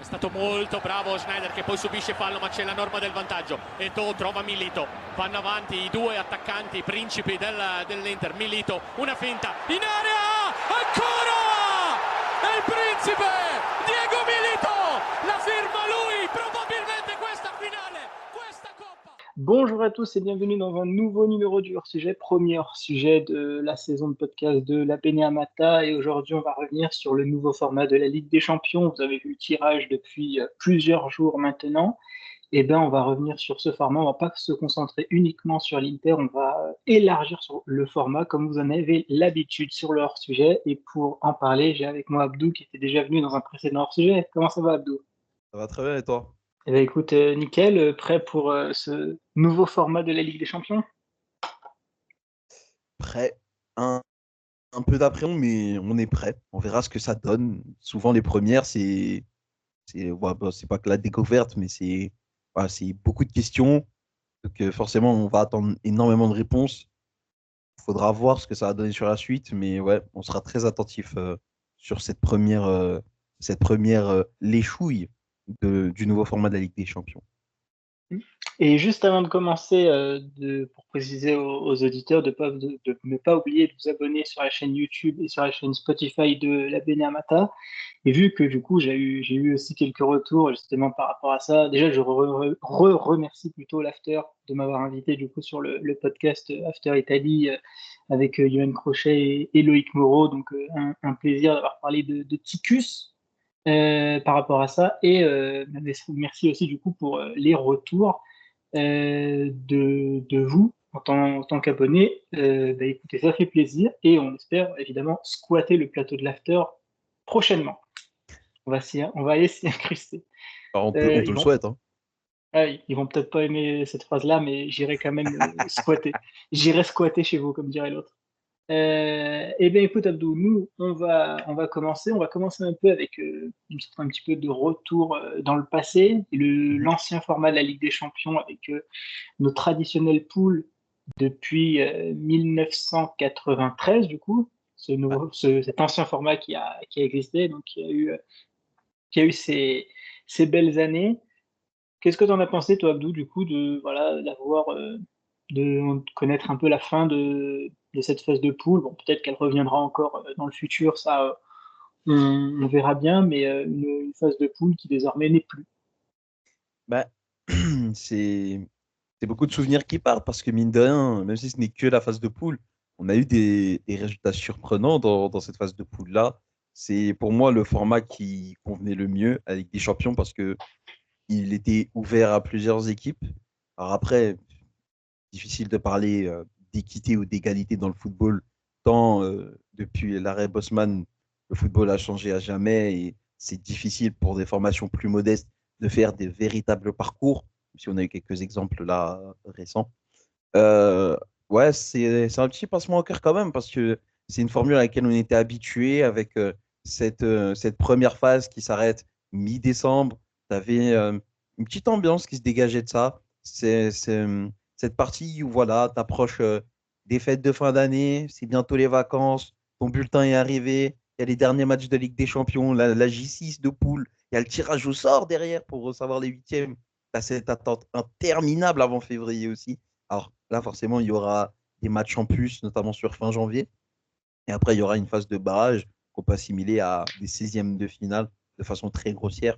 stato molto bravo Schneider che poi subisce fallo, ma c'è la norma del vantaggio. Eto'o trova Milito, vanno avanti i due attaccanti principi dell'Inter. Milito, una finta in area, ancora è il principe Diego Milito, la firma lui, probabilmente questa finale, questa coppa. Bonjour à tous et bienvenue dans un nouveau numéro du hors-sujet, premier hors-sujet de la saison de podcast de la Beneamata. Et aujourd'hui, on va revenir sur le nouveau format de la Ligue des Champions. Vous avez vu le tirage depuis plusieurs jours maintenant. Et bien, on va revenir sur ce format. On va pas se concentrer uniquement sur l'Inter. On va élargir sur le format comme vous en avez l'habitude sur le hors-sujet. Et pour en parler, j'ai avec moi Abdou qui était déjà venu dans un précédent hors-sujet. Comment ça va, Abdou? Ça va très bien et toi? Eh bien, écoute, nickel, prêt pour ce nouveau format de la Ligue des Champions? Prêt. Un peu d'appréhension, mais on est prêt. On verra ce que ça donne. Souvent, les premières, c'est pas que la découverte, mais c'est beaucoup de questions. Donc, forcément, on va attendre énormément de réponses. Il faudra voir ce que ça va donner sur la suite, mais ouais, on sera très attentif sur cette première léchouille du nouveau format de la Ligue des Champions. Et juste avant de commencer, pour préciser aux auditeurs de ne pas oublier de vous abonner sur la chaîne YouTube et sur la chaîne Spotify de la Beneamata. Et vu que du coup j'ai eu aussi quelques retours justement par rapport à ça, déjà je remercie plutôt l'After de m'avoir invité du coup sur le podcast After Italy avec Yoann Crochet et Loïc Moreau. Donc un plaisir d'avoir parlé de Ticus par rapport à ça. Et merci aussi du coup pour les retours de vous en tant qu'abonné. Écoutez, ça fait plaisir et on espère évidemment squatter le plateau de l'After prochainement. On va aller s'y incruster. Alors, on te le souhaite. Hein. Ah, ils vont peut-être pas aimer cette phrase-là, mais j'irai quand même squatter. J'irai squatter chez vous, comme dirait l'autre. Eh bien, écoute, Abdou, nous, on va commencer. On va commencer un peu avec un petit peu de retour dans le passé, l'ancien format de la Ligue des Champions avec nos traditionnelles poules depuis 1993, du coup, cet ancien format qui a existé, donc qui a eu ces belles années. Qu'est-ce que tu en as pensé, toi, Abdou, du coup, de connaître un peu la fin de cette phase de poule? Bon, peut-être qu'elle reviendra encore dans le futur, ça, on verra bien, mais une phase de poule qui désormais n'est plus. Bah, c'est beaucoup de souvenirs qui partent parce que mine de rien, même si ce n'est que la phase de poule, on a eu des résultats surprenants dans cette phase de poule-là. C'est pour moi le format qui convenait le mieux avec des champions parce que il était ouvert à plusieurs équipes. Alors après, difficile de parler d'équité ou d'égalité dans le football, tant depuis l'arrêt Bosman, le football a changé à jamais et c'est difficile pour des formations plus modestes de faire des véritables parcours, si on a eu quelques exemples là récents. Ouais, c'est un petit passement au cœur quand même, parce que c'est une formule à laquelle on était habitué avec cette première phase qui s'arrête mi-décembre. Tu avais une petite ambiance qui se dégageait de ça. C'est cette partie où voilà, tu approches des fêtes de fin d'année, c'est bientôt les vacances, ton bulletin est arrivé, il y a les derniers matchs de Ligue des Champions, la J6 de poule, il y a le tirage au sort derrière pour savoir les huitièmes. Tu as cette attente interminable avant février aussi. Alors là, forcément, il y aura des matchs en plus, notamment sur fin janvier. Et après, il y aura une phase de barrage qu'on peut assimiler à des 16e de finale de façon très grossière.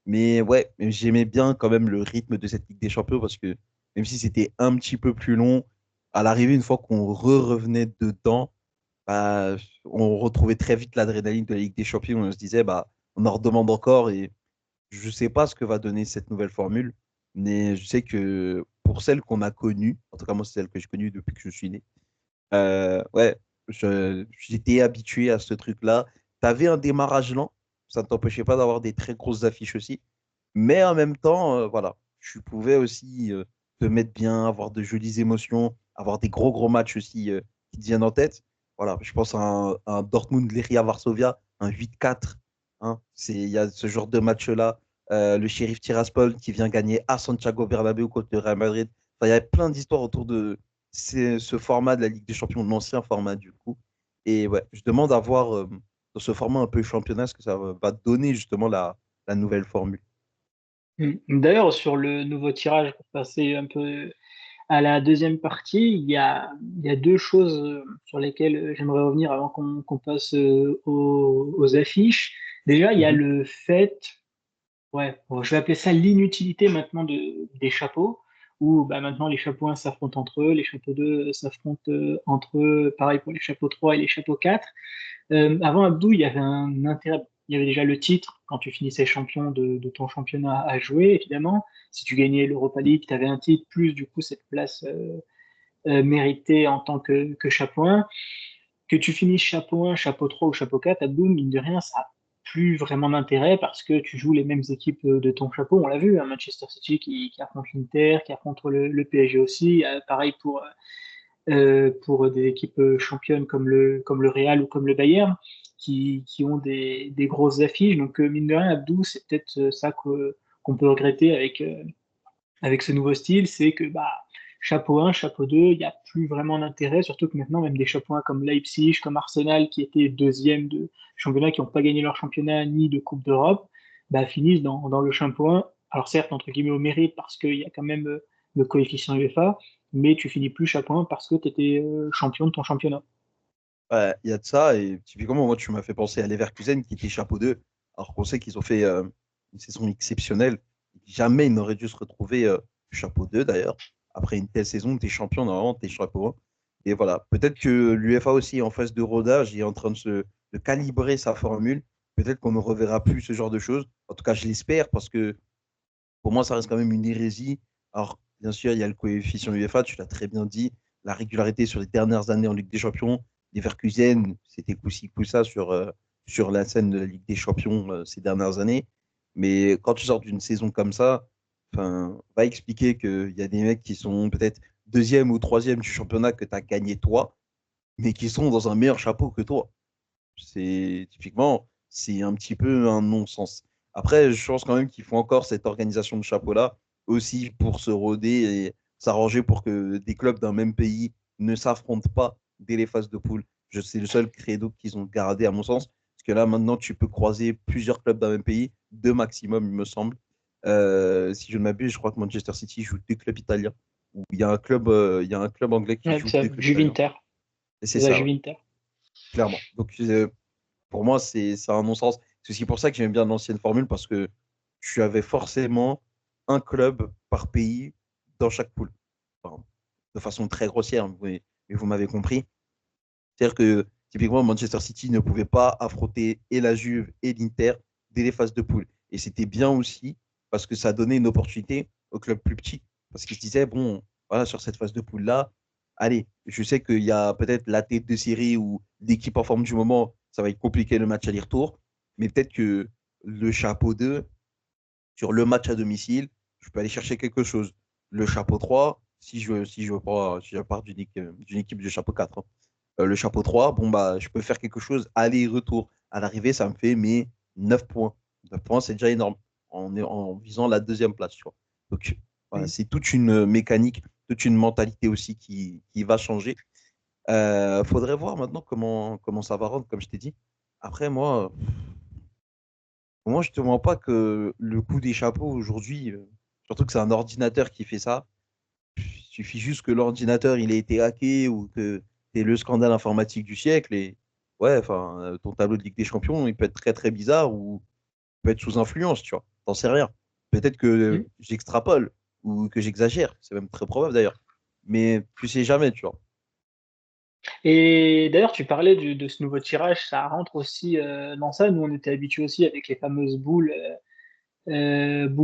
Mais ouais, j'aimais bien quand même le rythme de cette Ligue des Champions parce que même si c'était un petit peu plus long, à l'arrivée, une fois qu'on revenait dedans, bah, on retrouvait très vite l'adrénaline de la Ligue des Champions. On se disait, bah, on en redemande encore et je ne sais pas ce que va donner cette nouvelle formule, mais je sais que pour celle qu'on a connue, en tout cas moi c'est celle que j'ai connue depuis que je suis né, ouais, j'étais habitué à ce truc-là. Tu avais un démarrage lent, ça ne t'empêchait pas d'avoir des très grosses affiches aussi, mais en même temps, voilà, tu pouvais aussi te mettre bien, avoir de jolies émotions, avoir des gros matchs aussi qui te viennent en tête. Voilà, je pense à un Dortmund-Leria Varsovia, un 8-4. Hein, il y a ce genre de match-là. Le Sheriff Tiraspol qui vient gagner à Santiago Bernabéu contre le Real Madrid. Enfin, il y avait plein d'histoires autour de ce format de la Ligue des Champions, de l'ancien format du coup. Et ouais, je demande à voir dans ce format un peu championnat ce que ça va donner justement la nouvelle formule. D'ailleurs, sur le nouveau tirage, pour passer un peu à la deuxième partie, il y a deux choses sur lesquelles j'aimerais revenir avant qu'on passe aux affiches. Déjà, il y a Mhm. le fait, ouais, bon, je vais appeler ça l'inutilité maintenant des chapeaux, où bah, maintenant les chapeaux 1 s'affrontent entre eux, les chapeaux 2 s'affrontent entre eux, pareil pour les chapeaux 3 et les chapeaux 4. Avant Abdou, il y avait un intérêt. Il y avait déjà le titre quand tu finissais champion de ton championnat à jouer, évidemment. Si tu gagnais l'Europa League, tu avais un titre, plus du coup cette place méritée en tant que chapeau 1. Que tu finisses chapeau 1, chapeau 3 ou chapeau 4, Abdou, mine de rien, ça n'a plus vraiment d'intérêt parce que tu joues les mêmes équipes de ton chapeau. On l'a vu, hein, Manchester City qui affronte l'Inter, qui affronte le PSG aussi. Pareil pour des équipes championnes comme le Real ou comme le Bayern, qui ont des grosses affiches. Donc, mine de rien, Abdou, c'est peut-être ça qu'on peut regretter avec ce nouveau style, c'est que bah, chapeau 1, chapeau 2, il n'y a plus vraiment d'intérêt, surtout que maintenant, même des chapeaux 1 comme Leipzig, comme Arsenal, qui étaient deuxième de championnat, qui n'ont pas gagné leur championnat ni de Coupe d'Europe, bah, finissent dans le chapeau 1. Alors certes, entre guillemets, au mérite, parce qu'il y a quand même le coefficient UEFA, mais tu finis plus chapeau 1 parce que tu étais champion de ton championnat. Ouais, il y a de ça, et typiquement, moi, tu m'as fait penser à Leverkusen qui était chapeau 2, alors qu'on sait qu'ils ont fait une saison exceptionnelle. Jamais ils n'auraient dû se retrouver chapeau 2 d'ailleurs. Après une telle saison, tu es champion, normalement, tu es chapeau 1. Et voilà, peut-être que l'UEFA aussi est en phase de rodage et est en train de calibrer sa formule. Peut-être qu'on ne reverra plus ce genre de choses. En tout cas, je l'espère, parce que pour moi, ça reste quand même une hérésie. Alors, bien sûr, il y a le coefficient UEFA, tu l'as très bien dit. La régularité sur les dernières années en Ligue des Champions, Leverkusen, c'était coup-ci, coup-ça sur la scène de la Ligue des Champions ces dernières années. Mais quand tu sors d'une saison comme ça, enfin, va expliquer qu'il y a des mecs qui sont peut-être deuxième ou troisième du championnat que tu as gagné toi, mais qui sont dans un meilleur chapeau que toi. C'est typiquement, c'est un petit peu un non-sens. Après, je pense quand même qu'il faut encore cette organisation de chapeau-là aussi pour se roder et s'arranger pour que des clubs d'un même pays ne s'affrontent pas dès les phases de poule. C'est le seul credo qu'ils ont gardé à mon sens. Parce que là, maintenant, tu peux croiser plusieurs clubs d'un même pays, deux maximum, il me semble. Si je ne m'abuse, je crois que Manchester City joue deux clubs italiens. Ou il y a un club anglais qui Ouais, joue c'est deux clubs italiens. Juvinter, Et c'est c'est la ça, ouais, Juvinter. clairement. Donc, pour moi, c'est un non-sens. C'est aussi pour ça que j'aime bien l'ancienne formule, parce que tu avais forcément un club par pays dans chaque poule. Enfin, de façon très grossière, mais vous m'avez compris. C'est-à-dire que typiquement, Manchester City ne pouvait pas affronter et la Juve et l'Inter dès les phases de poule. Et c'était bien aussi parce que ça donnait une opportunité aux clubs plus petits. Parce qu'ils se disaient, bon, voilà, sur cette phase de poule-là, allez, je sais qu'il y a peut-être la tête de série ou l'équipe en forme du moment, ça va être compliqué le match aller-retour. Mais peut-être que le chapeau 2, sur le match à domicile, je peux aller chercher quelque chose. Le chapeau 3, si je pars d'une équipe de chapeau 4, hein. Le chapeau 3, bon, bah, je peux faire quelque chose aller-retour. À l'arrivée, ça me fait mes 9 points. 9 points, c'est déjà énorme en visant la deuxième place. Tu vois. Donc, voilà, Mm. c'est toute une mécanique, toute une mentalité aussi qui va changer. Faudrait voir maintenant comment ça va rendre, comme je t'ai dit. Après, moi, je te mens pas que le coup des chapeaux aujourd'hui, surtout que c'est un ordinateur qui fait ça, il suffit juste que l'ordinateur il ait été hacké ou que c'est le scandale informatique du siècle et ouais, enfin, ton tableau de Ligue des Champions, il peut être très très bizarre ou il peut être sous influence, tu vois. T'en sais rien. Peut-être que Mm. j'extrapole ou que j'exagère, c'est même très probable d'ailleurs. Mais tu sais jamais, tu vois. Et d'ailleurs, tu parlais de ce nouveau tirage, ça rentre aussi dans ça. Nous, on était habitués aussi avec les fameuses boules, boules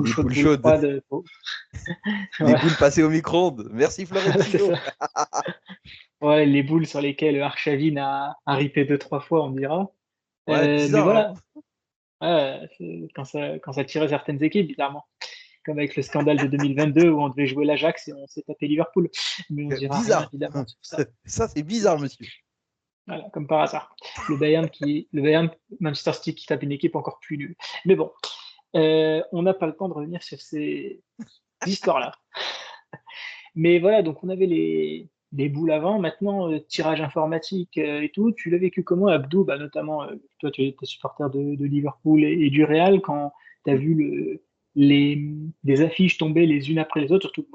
Les chaudes, poules boules chaudes, froides. les Ouais, boules passées au micro-ondes. Merci c'est Florentino. ça. Ouais, les boules sur lesquelles Arshavin a ripé deux, trois fois, on dira. Ouais, Mais bizarre, voilà, hein. ouais, quand ça tirait certaines équipes, bizarrement. Comme avec le scandale de 2022 où on devait jouer l'Ajax et on s'est tapé Liverpool. Mais on dira rien, Bizarre. évidemment, sur ça. Ça, c'est bizarre, monsieur. Voilà, comme par hasard. Le Bayern, Manchester City qui tape une équipe encore plus nulle. Mais bon, on n'a pas le temps de revenir sur ces histoires-là. Mais voilà, donc on avait les boules avant. Maintenant, tirage informatique et tout. Tu l'as vécu comment, Abdou? Bah, notamment, toi, tu étais supporter de Liverpool et du Real. tu as vu les affiches tomber les unes après les autres, surtout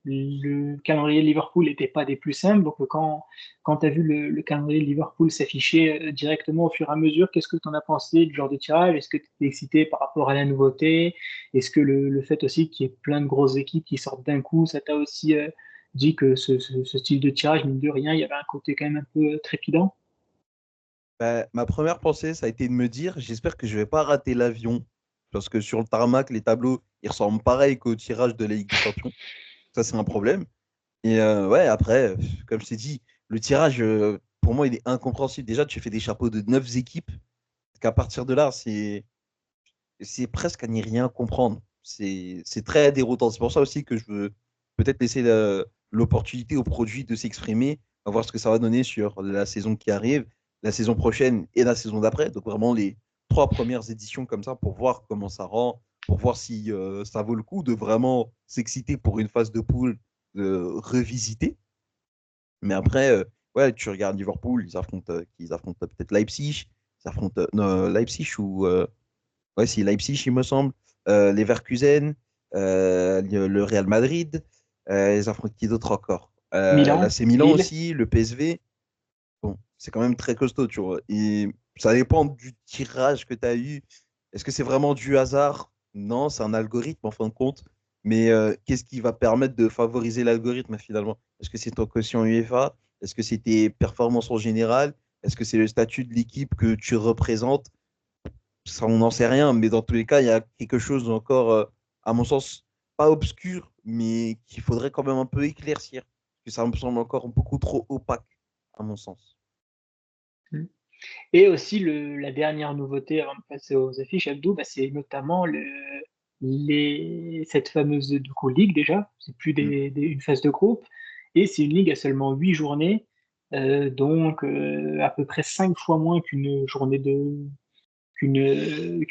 le calendrier de Liverpool n'était pas des plus simples. Donc, quand tu as vu le calendrier de Liverpool s'afficher directement au fur et à mesure, qu'est-ce que tu en as pensé du genre de tirage? Est-ce que tu étais excité par rapport à la nouveauté? Est-ce que le fait aussi qu'il y ait plein de grosses équipes qui sortent d'un coup, ça t'a aussi dit que ce style de tirage, mine de rien, il y avait un côté quand même un peu trépidant? Bah, ma première pensée, ça a été de me dire, j'espère que je vais pas rater l'avion. Parce que sur le tarmac, les tableaux, ils ressemblent pareil qu'au tirage de la Ligue des Champions. Ça, c'est un problème. Et ouais, après, comme je t'ai dit, le tirage, pour moi, il est incompréhensible. Déjà, tu fais des chapeaux de 9 équipes. Parce qu'à partir de là, c'est presque à n'y rien comprendre. C'est très déroutant. C'est pour ça aussi que je veux peut-être laisser l'opportunité au produit de s'exprimer, à voir ce que ça va donner sur la saison qui arrive, la saison prochaine et la saison d'après. Donc vraiment les 3 premières éditions comme ça pour voir comment ça rend, pour voir si ça vaut le coup de vraiment s'exciter pour une phase de poule revisiter. Mais après, ouais, tu regardes Liverpool, ils affrontent peut-être Leipzig, ils affrontent non, Leipzig ou ouais, c'est Leipzig, il me semble. Leverkusen, le Real Madrid. Ils affrontent qui d'autre encore? Milan, L'AC Milan Lille. aussi, le PSV. Bon, c'est quand même très costaud, tu vois. Et ça dépend du tirage que tu as eu. Est-ce que c'est vraiment du hasard? Non, c'est un algorithme en fin de compte. Mais qu'est-ce qui va permettre de favoriser l'algorithme finalement? Est-ce que c'est ton quotient UEFA? Est-ce que c'est tes performances en général? Est-ce que c'est le statut de l'équipe que tu représentes? Ça, on n'en sait rien, mais dans tous les cas, il y a quelque chose encore, à mon sens, pas obscur, mais qu'il faudrait quand même un peu éclaircir. Parce que ça me semble encore beaucoup trop opaque, à mon sens. Et aussi, la dernière nouveauté avant de passer aux affiches, Abdou, bah, c'est notamment cette fameuse du coup, ligue déjà. C'est plus Mm. une phase de groupe. Et c'est une ligue à seulement 8 journées. Donc, à peu près 5 fois moins qu'une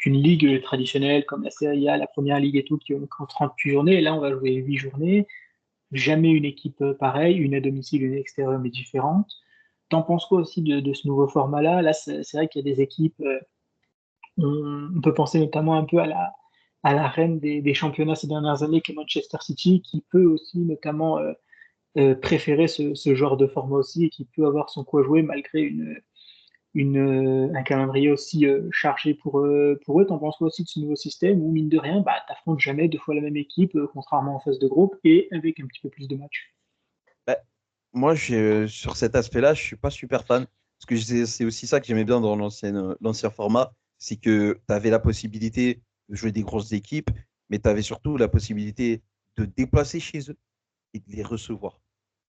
ligue traditionnelle comme la Serie A, la Première Ligue et tout, qui ont 38 journées. Et là, on va jouer 8 journées. Jamais une équipe pareille, une à domicile, une à l'extérieur, mais différente. T'en penses quoi aussi de ce nouveau format-là? Là, c'est vrai qu'il y a des équipes, on peut penser notamment un peu à la reine des championnats ces dernières années, qui est Manchester City, qui peut aussi notamment préférer ce genre de format aussi et qui peut avoir son coup à jouer malgré un calendrier aussi chargé pour eux. T'en penses quoi aussi de ce nouveau système où, mine de rien, bah, t'affrontes jamais 2 fois la même équipe, contrairement en phase de groupe, et avec un petit peu plus de matchs? Bah, moi, sur cet aspect-là, je suis pas super fan. Parce que c'est aussi ça que j'aimais bien dans l'ancien format, c'est que tu avais la possibilité de jouer des grosses équipes, mais tu avais surtout la possibilité de te déplacer chez eux et de les recevoir.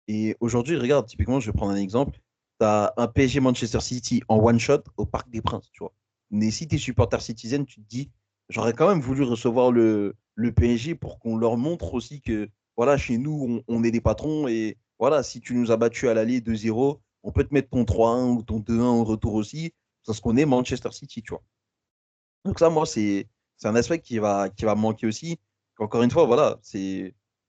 Et aujourd'hui, regarde, typiquement, je vais prendre un exemple. Tu as un PSG Manchester City en one shot au Parc des Princes, tu vois. Mais si tu es supporter Citizen, tu te dis, j'aurais quand même voulu recevoir le PSG pour qu'on leur montre aussi que, voilà, chez nous, on est des patrons et voilà, si tu nous as battu à l'aller 2-0, on peut te mettre ton 3-1 ou ton 2-1 au retour aussi, parce qu'on est Manchester City, tu vois. Donc ça, moi, c'est un aspect qui va me manquer aussi. Encore une fois, voilà,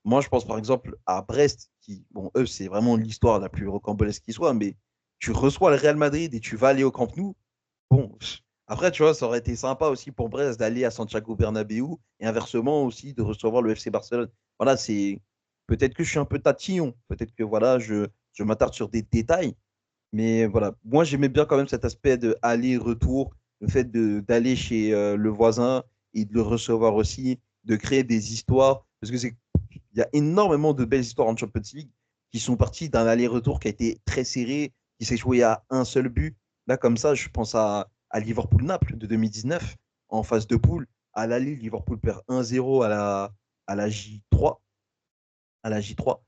moi, je pense par exemple à Brest, qui, bon, eux, c'est vraiment l'histoire la plus rocambolesque qui soit, mais tu reçois le Real Madrid et tu vas aller au Camp Nou. Bon, après, tu vois, ça aurait été sympa aussi pour Brest d'aller à Santiago Bernabéu et inversement aussi de recevoir le FC Barcelone. Voilà, c'est peut-être que je suis un peu tatillon, peut-être que voilà, je m'attarde sur des détails, mais voilà, moi j'aimais bien quand même cet aspect de aller-retour, le fait d'aller chez le voisin et de le recevoir aussi, de créer des histoires, parce que il y a énormément de belles histoires en Champions League qui sont parties d'un aller-retour qui a été très serré, qui s'est joué à un seul but. Là, comme ça, je pense à Liverpool-Naples de 2019 en phase de poule. À l'aller, Liverpool perd 1-0 à la J3 à la J3.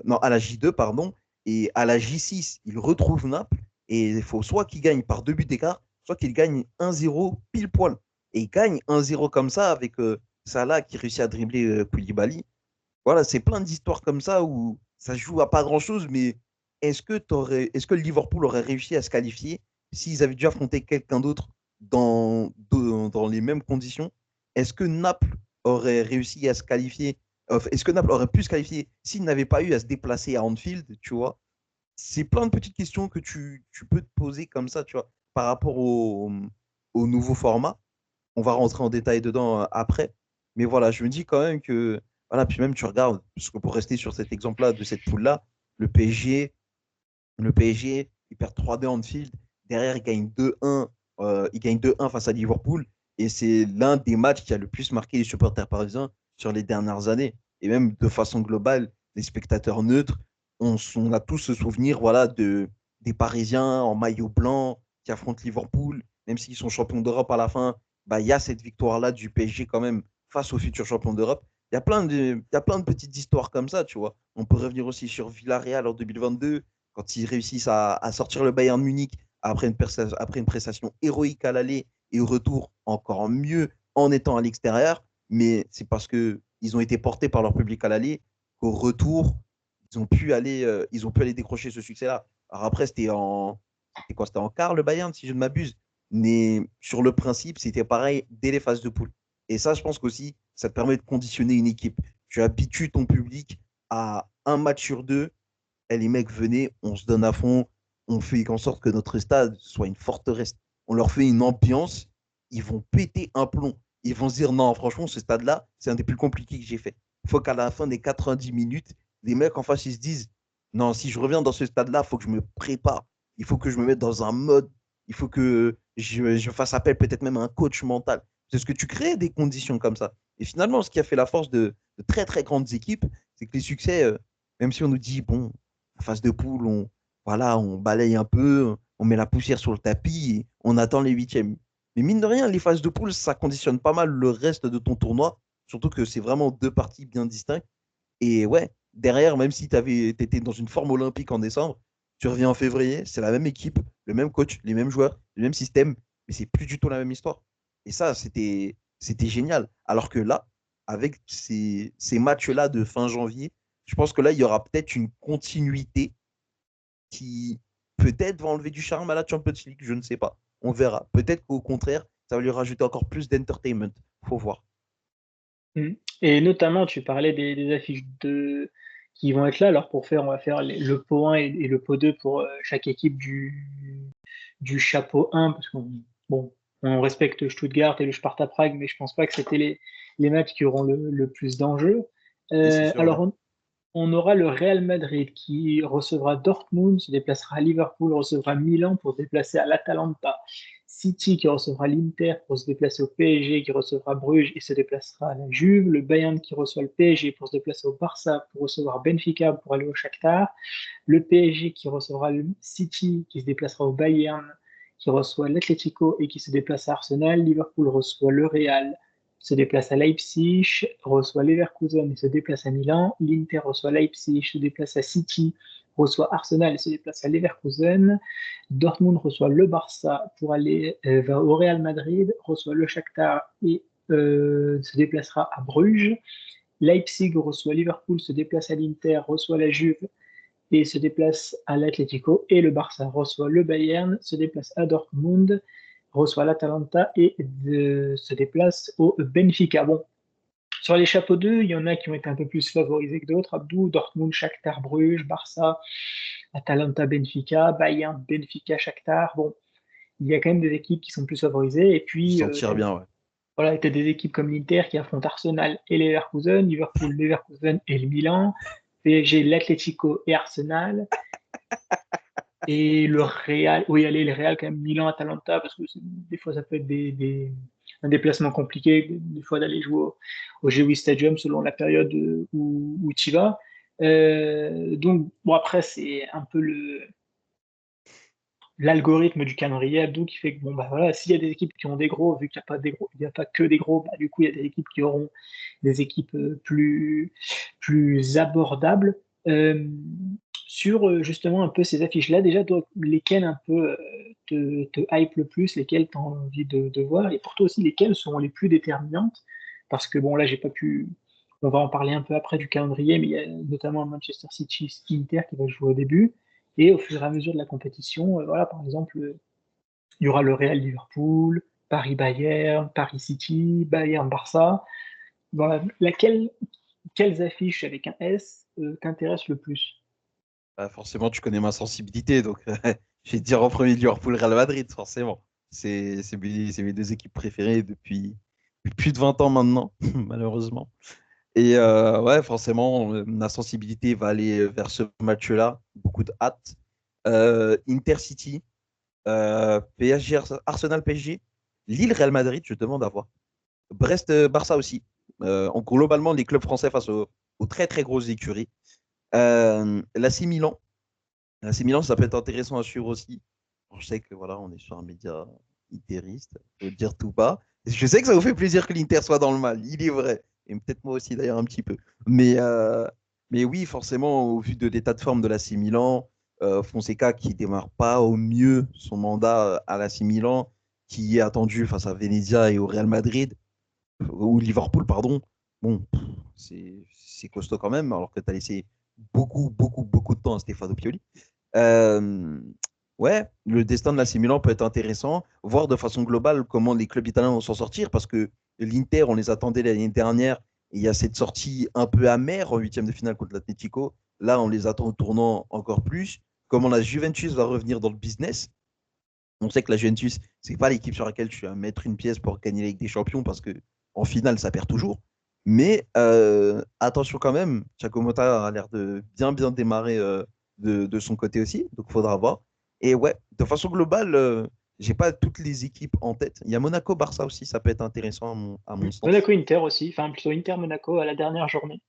Non, à la J2, pardon. Et à la J6, il retrouve Naples. Et il faut soit qu'il gagne par 2 buts d'écart, soit qu'il gagne 1-0 pile poil. Et il gagne 1-0 comme ça avec Salah qui réussit à dribbler Koulibaly. Voilà, c'est plein d'histoires comme ça où ça se joue à pas grand-chose, mais est-ce que Liverpool aurait réussi à se qualifier s'ils avaient dû affronter quelqu'un d'autre dans les mêmes conditions? Est-ce que Naples aurait réussi à se qualifier? Est-ce que Naples aurait pu se qualifier s'il n'avait pas eu à se déplacer à Anfield, tu vois? C'est plein de petites questions que tu peux te poser comme ça, tu vois, par rapport au nouveau format. On va rentrer en détail dedans après. Mais voilà, je me dis quand même que, voilà, puis même tu regardes, parce que pour rester sur cet exemple-là, de cette poule-là, le PSG, le PSG, il perd 3-2 en Anfield. Derrière, il gagne 2-1 face à Liverpool. Et c'est l'un des matchs qui a le plus marqué les supporters parisiens sur les dernières années. Et même de façon globale, les spectateurs neutres, on a tous ce souvenir voilà, des Parisiens en maillot blanc qui affrontent Liverpool. Même s'ils sont champions d'Europe à la fin, bah, il y a cette victoire-là du PSG quand même face aux futurs champions d'Europe. Il y a plein de petites histoires comme ça, tu vois. On peut revenir aussi sur Villarreal en 2022, quand ils réussissent à sortir le Bayern Munich après une prestation héroïque à l'aller et au retour encore mieux en étant à l'extérieur. Mais c'est parce qu'ils ont été portés par leur public à l'aller qu'au retour, ils ont pu aller décrocher ce succès-là. Alors après, c'était quoi? C'était en quart le Bayern, si je ne m'abuse. Mais sur le principe, c'était pareil dès les phases de poule. Et ça, je pense qu'aussi, ça te permet de conditionner une équipe. Tu habitues ton public à un match sur deux. Et les mecs, venez, on se donne à fond, on fait en sorte que notre stade soit une forteresse. On leur fait une ambiance, ils vont péter un plomb. Ils vont se dire, non, franchement, ce stade-là, c'est un des plus compliqués que j'ai fait. Il faut qu'à la fin des 90 minutes, les mecs en face, ils se disent, non, si je reviens dans ce stade-là, il faut que je me prépare. Il faut que je me mette dans un mode. Il faut que je fasse appel peut-être même à un coach mental. C'est ce que tu crées des conditions comme ça. Et finalement, ce qui a fait la force de très, très grandes équipes, c'est que les succès, même si on nous dit, bon, la phase de poule, voilà, on balaye un peu, on met la poussière sur le tapis et on attend les huitièmes. Mais mine de rien, les phases de poule, ça conditionne pas mal le reste de ton tournoi, surtout que c'est vraiment deux parties bien distinctes. Et ouais, derrière, même si tu étais dans une forme olympique en décembre, tu reviens en février, c'est la même équipe, le même coach, les mêmes joueurs, le même système, mais c'est plus du tout la même histoire. Et ça, c'était génial. Alors que là, avec ces matchs-là de fin janvier, je pense que là, il y aura peut-être une continuité qui peut-être va enlever du charme à la Champions League, je ne sais pas. On verra. Peut-être qu'au contraire, ça va lui rajouter encore plus d'entertainment. Faut voir. Mm. Et notamment, tu parlais des affiches qui vont être là. Alors, on va faire le pot 1 et le pot 2 pour chaque équipe du chapeau 1, parce qu'on bon, on respecte Stuttgart et le Sparta Prague, mais je pense pas que c'était les matchs qui auront le plus d'enjeux. Oui, c'est sûr, ouais. Alors, on aura le Real Madrid qui recevra Dortmund, se déplacera à Liverpool, recevra Milan pour se déplacer à l'Atalanta. City qui recevra l'Inter pour se déplacer au PSG, qui recevra Bruges et se déplacera à la Juve. Le Bayern qui reçoit le PSG pour se déplacer au Barça, pour recevoir Benfica pour aller au Shakhtar. Le PSG qui recevra le City, qui se déplacera au Bayern, qui reçoit l'Atlético et qui se déplace à Arsenal. Liverpool reçoit le Real, se déplace à Leipzig, reçoit Leverkusen et se déplace à Milan. L'Inter reçoit Leipzig, se déplace à City, reçoit Arsenal et se déplace à Leverkusen. Dortmund reçoit le Barça pour aller va au Real Madrid, reçoit le Shakhtar et se déplacera à Bruges. Leipzig reçoit Liverpool, se déplace à l'Inter, reçoit la Juve et se déplace à l'Atlético. Et le Barça reçoit le Bayern, se déplace à Dortmund, reçoit l'Atalanta et se déplace au Benfica. Bon, sur les chapeaux 2, il y en a qui ont été un peu plus favorisés que d'autres. Abdou, Dortmund, Shakhtar, Bruges, Barça, Atalanta, Benfica, Bayern, Benfica, Shakhtar. Bon, il y a quand même des équipes qui sont plus favorisées. Et Je puis, s'en tire bien, ouais. voilà, tu as des équipes comme l'Inter qui affrontent Arsenal et Leverkusen, Liverpool, Leverkusen et le Milan, PSG, l'Atlético et Arsenal. Et le Real, oui, allez, le Real, quand même, Milan-Atalanta, parce que des fois, ça peut être un déplacement compliqué, des fois, d'aller jouer au Gewiss Stadium selon la période où tu y vas. Donc, bon, après, c'est un peu l'algorithme du calendrier Abdou qui fait que, bon, bah voilà, s'il y a des équipes qui ont des gros, vu qu'il n'y a pas des gros, il n'y a pas que des gros, bah, du coup, il y a des équipes qui auront des équipes plus abordables. Euh, sur justement un peu ces affiches-là, déjà, toi, lesquelles un peu te hype le plus, lesquelles tu as envie de voir, et pour toi aussi, lesquelles seront les plus déterminantes, parce que bon, là, j'ai pas pu, on va en parler un peu après du calendrier, mais il y a notamment Manchester City, Inter qui va jouer au début, et au fur et à mesure de la compétition, voilà, par exemple, il y aura le Real Liverpool, Paris-Bayern, Paris-City, Bayern-Barça, voilà, quelles affiches avec un S t'intéressent le plus? Bah, forcément, tu connais ma sensibilité, donc je vais te dire en premier Liverpool, Real Madrid, forcément. C'est mes deux équipes préférées depuis plus de 20 ans maintenant, malheureusement. Et ouais, forcément, ma sensibilité va aller vers ce match-là. Beaucoup de hâte. Intercity, PSG, Arsenal, PSG, Lille, Real Madrid, je demande à voir. Brest, Barça aussi. Globalement, les clubs français face aux très très grosses écuries. L'AC Milan. L'AC Milan, ça peut être intéressant à suivre aussi. Je sais que voilà, on est sur un média interiste, faut le dire tout bas. Je sais que ça vous fait plaisir que l'Inter soit dans le mal, il est vrai. Et peut-être moi aussi d'ailleurs un petit peu. Mais oui, forcément, au vu de l'état de forme de l'AC Milan, Fonseca qui démarre pas au mieux son mandat à l'AC Milan, qui est attendu face à Venezia et au Real Madrid, ou Liverpool, pardon. Bon, c'est costaud quand même, alors que tu as laissé beaucoup, beaucoup, beaucoup de temps à Stefano Pioli. Euh, ouais, le destin de l'AC Milan peut être intéressant, voir de façon globale comment les clubs italiens vont s'en sortir, parce que l'Inter, on les attendait l'année dernière, et il y a cette sortie un peu amère en huitième de finale contre l'Atlético. Là, on les attend au tournant encore plus. Comment la Juventus va revenir dans le business. On sait que la Juventus, c'est pas l'équipe sur laquelle tu vas mettre une pièce pour gagner la Ligue des Champions, parce que en finale, ça perd toujours. Mais attention quand même, Thiago Motta a l'air de bien bien démarrer de son côté aussi, donc il faudra voir. Et ouais, de façon globale, j'ai pas toutes les équipes en tête. Il y a Monaco-Barça aussi, ça peut être intéressant à mon sens. Monaco-Inter aussi, enfin plutôt Inter-Monaco à la dernière journée.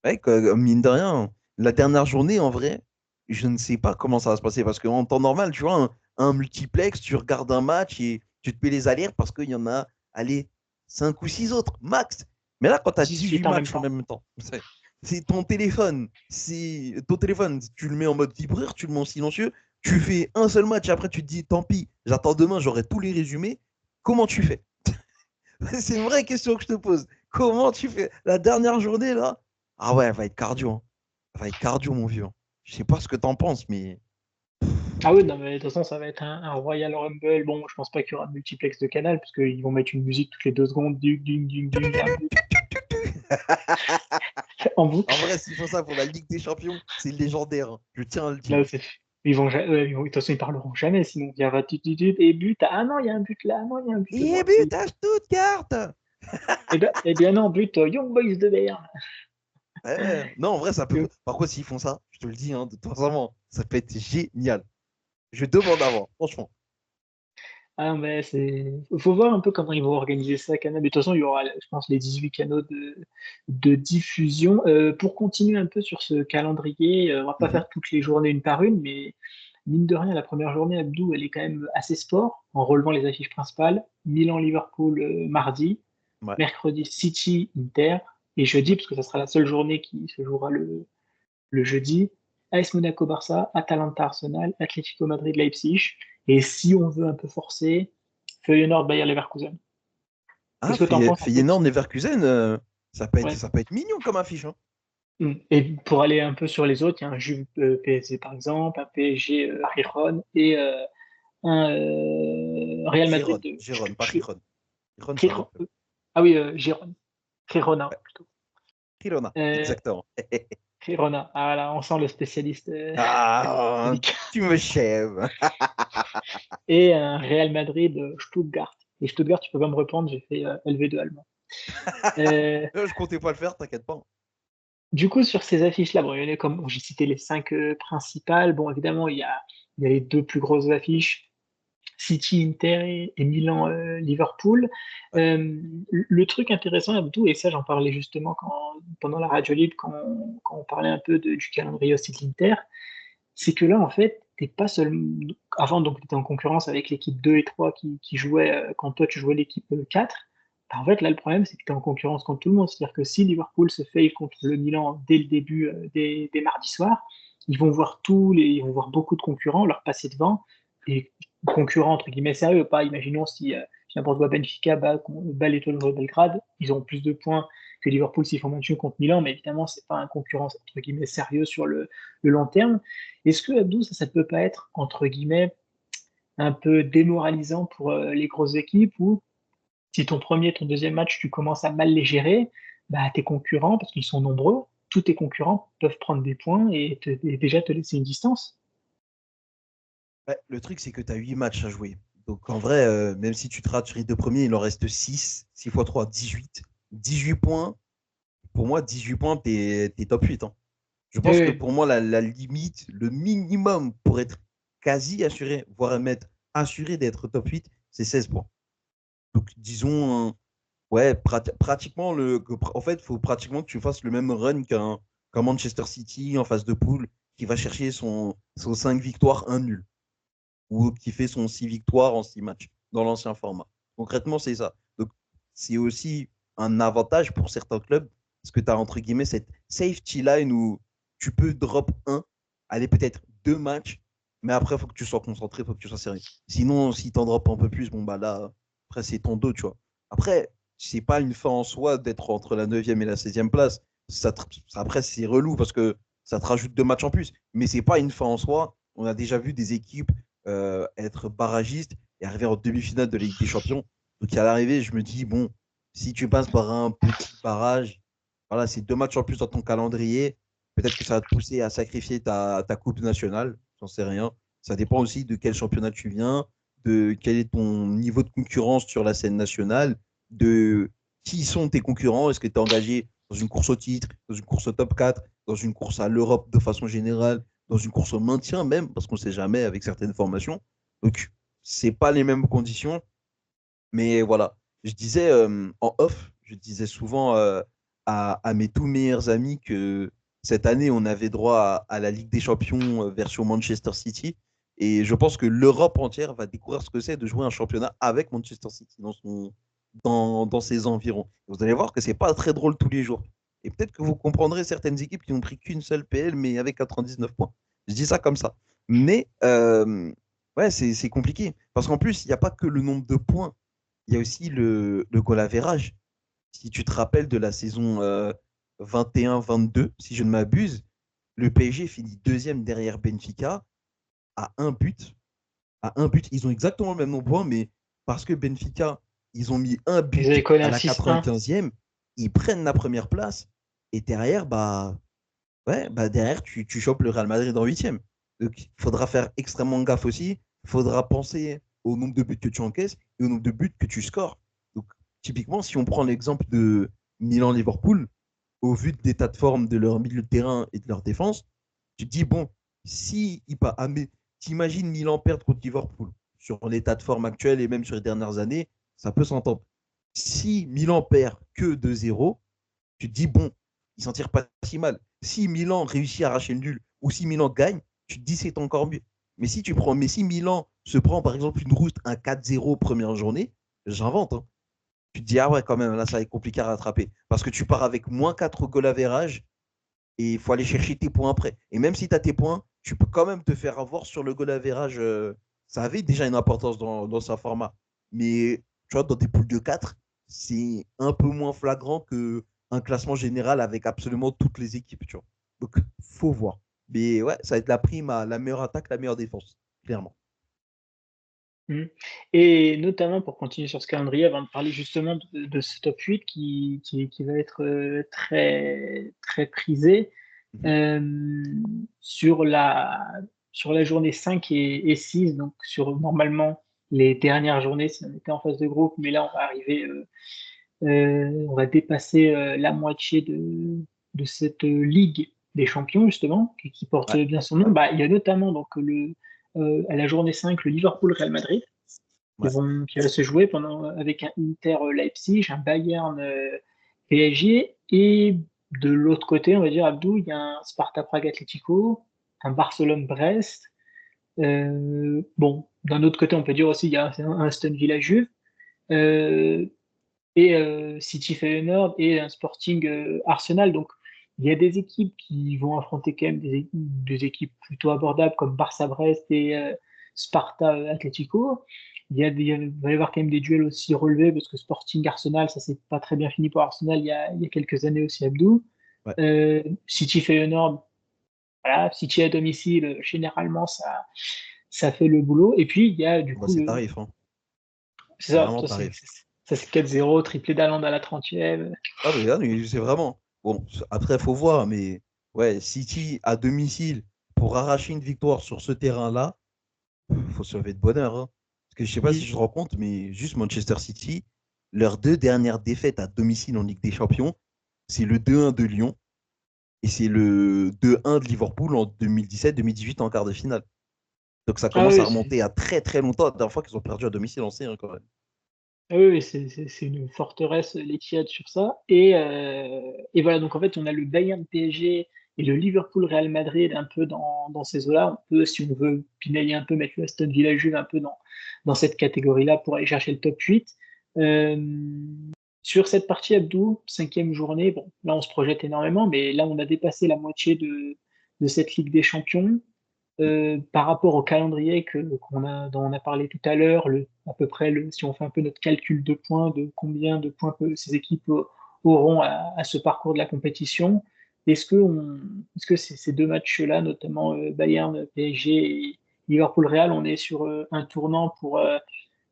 Ouais, mine de rien, la dernière journée, en vrai, je ne sais pas comment ça va se passer, parce qu'en temps normal, tu vois, un multiplex, tu regardes un match et tu te mets les alertes parce qu'il y en a, allez, 5 ou 6 autres, max. Mais là, quand tu as 18 18 en même matchs en temps. même temps, c'est ton téléphone, tu le mets en mode vibreur, tu le mets en silencieux, tu fais un seul match, après tu te dis, tant pis, j'attends demain, j'aurai tous les résumés. Comment tu fais? C'est une vraie question que je te pose. Comment tu fais? La dernière journée, là? Ah ouais, elle va être cardio, hein. Elle va être cardio, mon vieux, hein. Je sais pas ce que t'en penses, mais. Ah oui, non, mais de toute façon, ça va être un Royal Rumble. Bon, je pense pas qu'il y aura de multiplex de Canal, parce qu'ils vont mettre une musique toutes les 2 secondes, ding, un but en En boucle. vrai, s'il faut ça pour la Ligue des Champions, c'est légendaire, hein. Je tiens à le dire. Là, de toute façon, ils parleront jamais, sinon il y aura et but. Ah non, il y a un but là, ah non, il y a un but. Bon, Et but à Stuttgart! eh bien non, but Young Boys de Bayern. Ouais. Non, en vrai, ça peut. Par contre, s'ils font ça, je te le dis, hein, de temps en temps, ça peut être génial. Je demande à voir, franchement. Ah, mais faut voir un peu comment ils vont organiser ça, Canal. Mais de toute façon, il y aura, je pense, les 18 canaux de diffusion. Pour continuer un peu sur ce calendrier, on va pas Mhm. faire toutes les journées une par une, mais mine de rien, la première journée, Abdou, elle est quand même assez sport, en relevant les affiches principales. Milan-Liverpool mardi, Ouais. mercredi City-Inter, et jeudi, parce que ça sera la seule journée qui se jouera le jeudi, AS Monaco-Barça, Atalanta-Arsenal, Atlético Madrid-Leipzig, et si on veut un peu forcer, Feyenoord-Bayer Leverkusen. Ah, Qu'est-ce que tu en penses un peu de ça? Feyenoord-Leverkusen, ça peut être, Ouais. ça peut être mignon comme affiche, hein. Et pour aller un peu sur les autres, il y a un Juve PSG par exemple, un PSG Rijon et un Real Madrid Gérone, de Gérone, pas Rijon. Rijon, c'est un Giro- autre club. ah oui, Girona. Girona Ouais. plutôt. Girona, Euh, exactement. Girona. Ah voilà, on sent le spécialiste Ah, Vic. tu me chèves. Et un Real Madrid Stuttgart. Et Stuttgart, tu peux pas me reprendre, j'ai fait LV2 allemand. Euh, Je comptais pas le faire, t'inquiète pas. du coup, sur ces affiches-là, bon, il y en a comme j'ai cité les 5 principales. Bon, évidemment, il y a les deux plus grosses affiches, City, Inter et Milan, Liverpool. Ouais. Le truc intéressant, Abdou, et ça j'en parlais justement pendant la radio libre, quand on parlait un peu du calendrier aussi de l'Inter, c'est que là, en fait, t'es pas seulement. Avant, donc, tu étais en concurrence avec l'équipe 2 et 3 qui jouaient quand toi, tu jouais l'équipe 4. Bah, en fait, là, le problème, c'est que tu es en concurrence contre tout le monde. C'est-à-dire que si Liverpool se fait contre le Milan dès le début des mardis soirs, ils vont voir beaucoup de concurrents leur passer devant. Et concurrents, entre guillemets, sérieux. Pas, imaginons si n'importe quoi Benfica bat l'Étoile de Belgrade, ils ont plus de points que Liverpool s'ils font match contre Milan, mais évidemment, c'est pas un concurrent, entre guillemets, sérieux sur le long terme. Est-ce que Abdou, ça peut pas être, entre guillemets, un peu démoralisant pour les grosses équipes ou si ton premier et ton deuxième match, tu commences à mal les gérer, bah, tes concurrents, parce qu'ils sont nombreux, tous tes concurrents peuvent prendre des points et déjà te laisser une distance. Ouais, le truc, c'est que tu as 8 matchs à jouer. Donc en vrai, même si tu te rates sur les deux premiers, il en reste 6. 6 fois 3, 18. 18 points. Pour moi, 18 points, t'es top 8, hein. Je Oui, pense que oui. pour moi, la limite, le minimum pour être quasi assuré, voire mettre assuré d'être top 8, c'est 16 points. Donc disons, ouais, pratiquement, en fait, il faut pratiquement que tu fasses le même run qu'un Manchester City en phase de poule qui va chercher son 5 victoires, un nul, ou qui fait son 6 victoires en 6 matchs dans l'ancien format. Concrètement, c'est ça. Donc, c'est aussi un avantage pour certains clubs parce que tu as entre guillemets cette safety line où tu peux drop un, aller peut-être deux matchs, mais après, il faut que tu sois concentré, il faut que tu sois sérieux. Sinon, si tu en drops un peu plus, bon, bah là, après, c'est ton dos, tu vois. Après, c'est pas une fin en soi d'être entre la 9e et la 16e place. Après, c'est relou parce que ça te rajoute deux matchs en plus, mais c'est pas une fin en soi. On a déjà vu des équipes être barragiste et arriver en demi-finale de la Ligue des Champions. Donc à l'arrivée, je me dis, bon, si tu passes par un petit barrage, voilà, c'est deux matchs en plus dans ton calendrier. Peut-être que ça va te pousser à sacrifier ta coupe nationale, j'en sais rien. Ça dépend aussi de quel championnat tu viens, de quel est ton niveau de concurrence sur la scène nationale, de qui sont tes concurrents. Est-ce que tu es engagé dans une course au titre, dans une course au top 4, dans une course à l'Europe de façon générale, dans une course au maintien même, parce qu'on ne sait jamais avec certaines formations. Donc, c'est pas les mêmes conditions. Mais voilà, je disais en off, je disais souvent à mes tout meilleurs amis que cette année, on avait droit à la Ligue des Champions version Manchester City. Et je pense que l'Europe entière va découvrir ce que c'est de jouer un championnat avec Manchester City dans ses environs. Vous allez voir que c'est pas très drôle tous les jours. Et peut-être que vous comprendrez certaines équipes qui n'ont pris qu'une seule PL, mais avec 99 points. Je dis ça comme ça. Mais ouais, c'est compliqué. Parce qu'en plus, il n'y a pas que le nombre de points, il y a aussi le goal average. Si tu te rappelles de la saison 21-22, si je ne m'abuse, le PSG finit deuxième derrière Benfica à un but. À un but, ils ont exactement le même nombre de points, mais parce que Benfica, ils ont mis un Ils avaient but collé à un la 6-1. 95e, ils prennent la première place, et derrière, bah, ouais, bah derrière, tu chopes le Real Madrid en huitième. Donc, il faudra faire extrêmement gaffe aussi. Il faudra penser au nombre de buts que tu encaisses et au nombre de buts que tu scores. Donc, typiquement, si on prend l'exemple de Milan-Liverpool, au vu de l'état de forme de leur milieu de terrain et de leur défense, tu te dis, bon, si t'imagines Milan perdre contre Liverpool sur l'état de forme actuel et même sur les dernières années, ça peut s'entendre. Si Milan perd que 2-0, tu te dis, bon, ils s'en tirent pas si mal. Si Milan réussit à arracher le nul ou si Milan gagne, tu te dis c'est encore mieux. Mais si Milan se prend par exemple une rouste, un 4-0 première journée, j'invente, hein. Tu te dis, ah ouais, quand même, là, ça va être compliqué à rattraper. Parce que tu pars avec moins 4 goal average et il faut aller chercher tes points après. Et même si tu as tes points, tu peux quand même te faire avoir sur le goal average. Ça avait déjà une importance dans sa format. Mais tu vois, dans des poules de 4, c'est un peu moins flagrant qu'un classement général avec absolument toutes les équipes. Tu vois. Donc, faut voir. Mais ouais, ça va être la prime à la meilleure attaque, la meilleure défense, clairement. Mmh. Et notamment pour continuer sur ce calendrier, avant de parler justement de ce top 8 qui va être très, très prisé, Mhm. hem, sur la sur la journée 5 et 6, donc sur normalement les dernières journées si on était en phase de groupe, mais là on va arriver, on va dépasser, la moitié de cette, Ligue des champions justement, qui porte Ouais, bien son nom. Bah, il y a notamment donc à la journée 5, le Liverpool-Real Madrid ouais. qui va se jouer pendant avec un Inter Leipzig, un Bayern PSG et de l'autre côté, on va dire Abdou, il y a un Sparta Prague Atlético, un Barcelone Brest. Bon, d'un autre côté, on peut dire aussi il y a un Aston Villa Juve euh, et City Feyenoord et un Sporting Arsenal. Donc il y a des équipes qui vont affronter quand même des équipes plutôt abordables comme Barça Brest et Sparta Atlético. Il va y avoir quand même des duels aussi relevés parce que Sporting Arsenal, ça s'est pas très bien fini pour Arsenal il y a quelques années aussi, Abdou. Ouais. City Feyenoord, voilà, City à domicile, généralement ça fait le boulot. Et puis il y a du Bah, coup c'est le, tarif, hein. c'est C'est ça, vraiment ça tarif. c'est 4-0, triplé d'Haaland à la 30e. Ah, mais c'est vraiment. Bon, après, il faut voir, mais ouais, City à domicile pour arracher une victoire sur ce terrain-là, il faut se lever de bonheur, hein. Parce que je sais pas si Oui. je te rends compte, mais juste Manchester City, leurs 2 dernières défaites à domicile en Ligue des Champions, c'est le 2-1 de Lyon et c'est le 2-1 de Liverpool en 2017-2018 en quart de finale. Donc ça Ah commence à oui, remonter à très très longtemps. La dernière fois qu'ils ont perdu à domicile en C1 quand même. oui, c'est une forteresse, l'Etihad sur ça et voilà, donc en fait, on a le Bayern PSG et le Liverpool Real Madrid un peu dans ces eaux-là. On peut, si on veut pinailler un peu, mettre le Aston Villa Juve un peu dans cette catégorie-là pour aller chercher le top 8. Sur cette partie, Abdou, cinquième journée, bon, là, on se projette énormément, mais là, on a dépassé la moitié de cette Ligue des Champions. Par rapport au calendrier dont on a parlé tout à l'heure, à peu près, si on fait un peu notre calcul de points, de combien de points ces équipes auront à ce parcours de la compétition, est-ce que ces deux matchs-là, notamment Bayern, PSG et Liverpool-Real, on est sur un tournant pour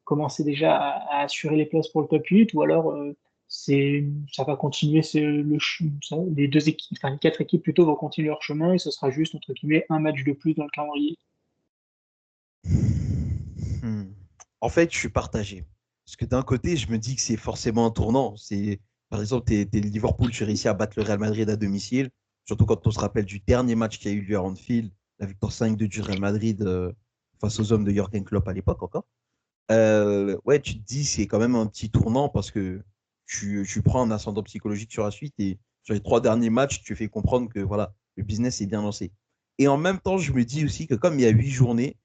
commencer déjà à assurer les places pour le top 8 ou alors ça va continuer, les deux équipes, enfin les quatre équipes plutôt vont continuer leur chemin et ce sera juste entre guillemets un match de plus dans le calendrier. Hmm. En fait, je suis partagé. Parce que d'un côté, je me dis que c'est forcément un tournant. Par exemple, t'es Liverpool, tu réussis à battre le Real Madrid à domicile. Surtout quand on se rappelle du dernier match qui a eu lieu à Anfield, la victoire 5-2 du Real Madrid face aux hommes de Jürgen Klopp à l'époque encore. Ouais, tu te dis c'est quand même un petit tournant parce que tu prends un ascendant psychologique sur la suite et sur les 3 derniers matchs, tu fais comprendre que voilà, le business est bien lancé. Et en même temps, je me dis aussi que comme il y a 8 journées,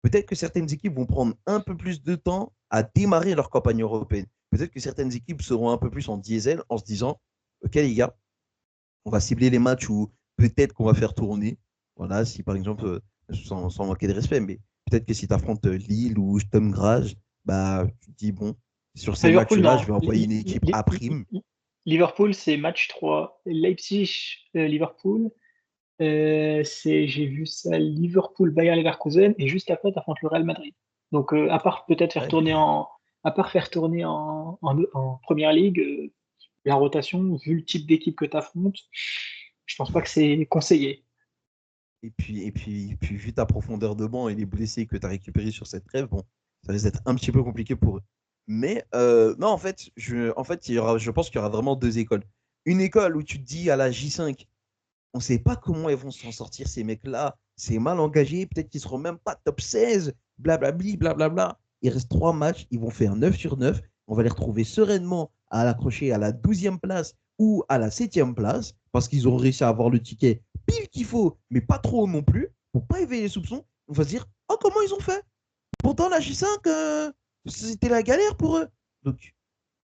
peut-être que certaines équipes vont prendre un peu plus de temps à démarrer leur campagne européenne. Peut-être que certaines équipes seront un peu plus en diesel en se disant, OK les gars, on va cibler les matchs où peut-être qu'on va faire tourner. Voilà, si par exemple, sans manquer de respect, mais peut-être que si tu affrontes Lille ou Sturm Graz, bah, tu te dis, bon, sur À ces Liverpool, matchs-là, je non. vais envoyer une équipe à prime. Liverpool, c'est match 3. Leipzig, Liverpool. J'ai vu ça Liverpool, Bayer Leverkusen et juste après, tu affrontes le Real Madrid. Donc, à part peut-être faire Ouais. tourner en première ligue, la rotation, vu le type d'équipe que tu affrontes, je pense pas que c'est conseillé. Et puis, vu ta profondeur de banc et les blessés que tu as récupérés sur cette trêve, bon, ça risque d'être un petit peu compliqué pour eux. Mais non, en fait, je pense qu'il y aura vraiment 2 écoles. Une école où tu te dis à la J5, on ne sait pas comment ils vont s'en sortir, ces mecs-là. C'est mal engagé. Peut-être qu'ils ne seront même pas top 16. Blablabli, blablabla. Il reste 3 matchs. Ils vont faire 9 sur 9. On va les retrouver sereinement à l'accrocher à la 12e place ou à la 7e place parce qu'ils ont réussi à avoir le ticket pile qu'il faut, mais pas trop non plus pour pas éveiller les soupçons. On va se dire, oh, comment ils ont fait? Pourtant, la J5, c'était la galère pour eux. Donc,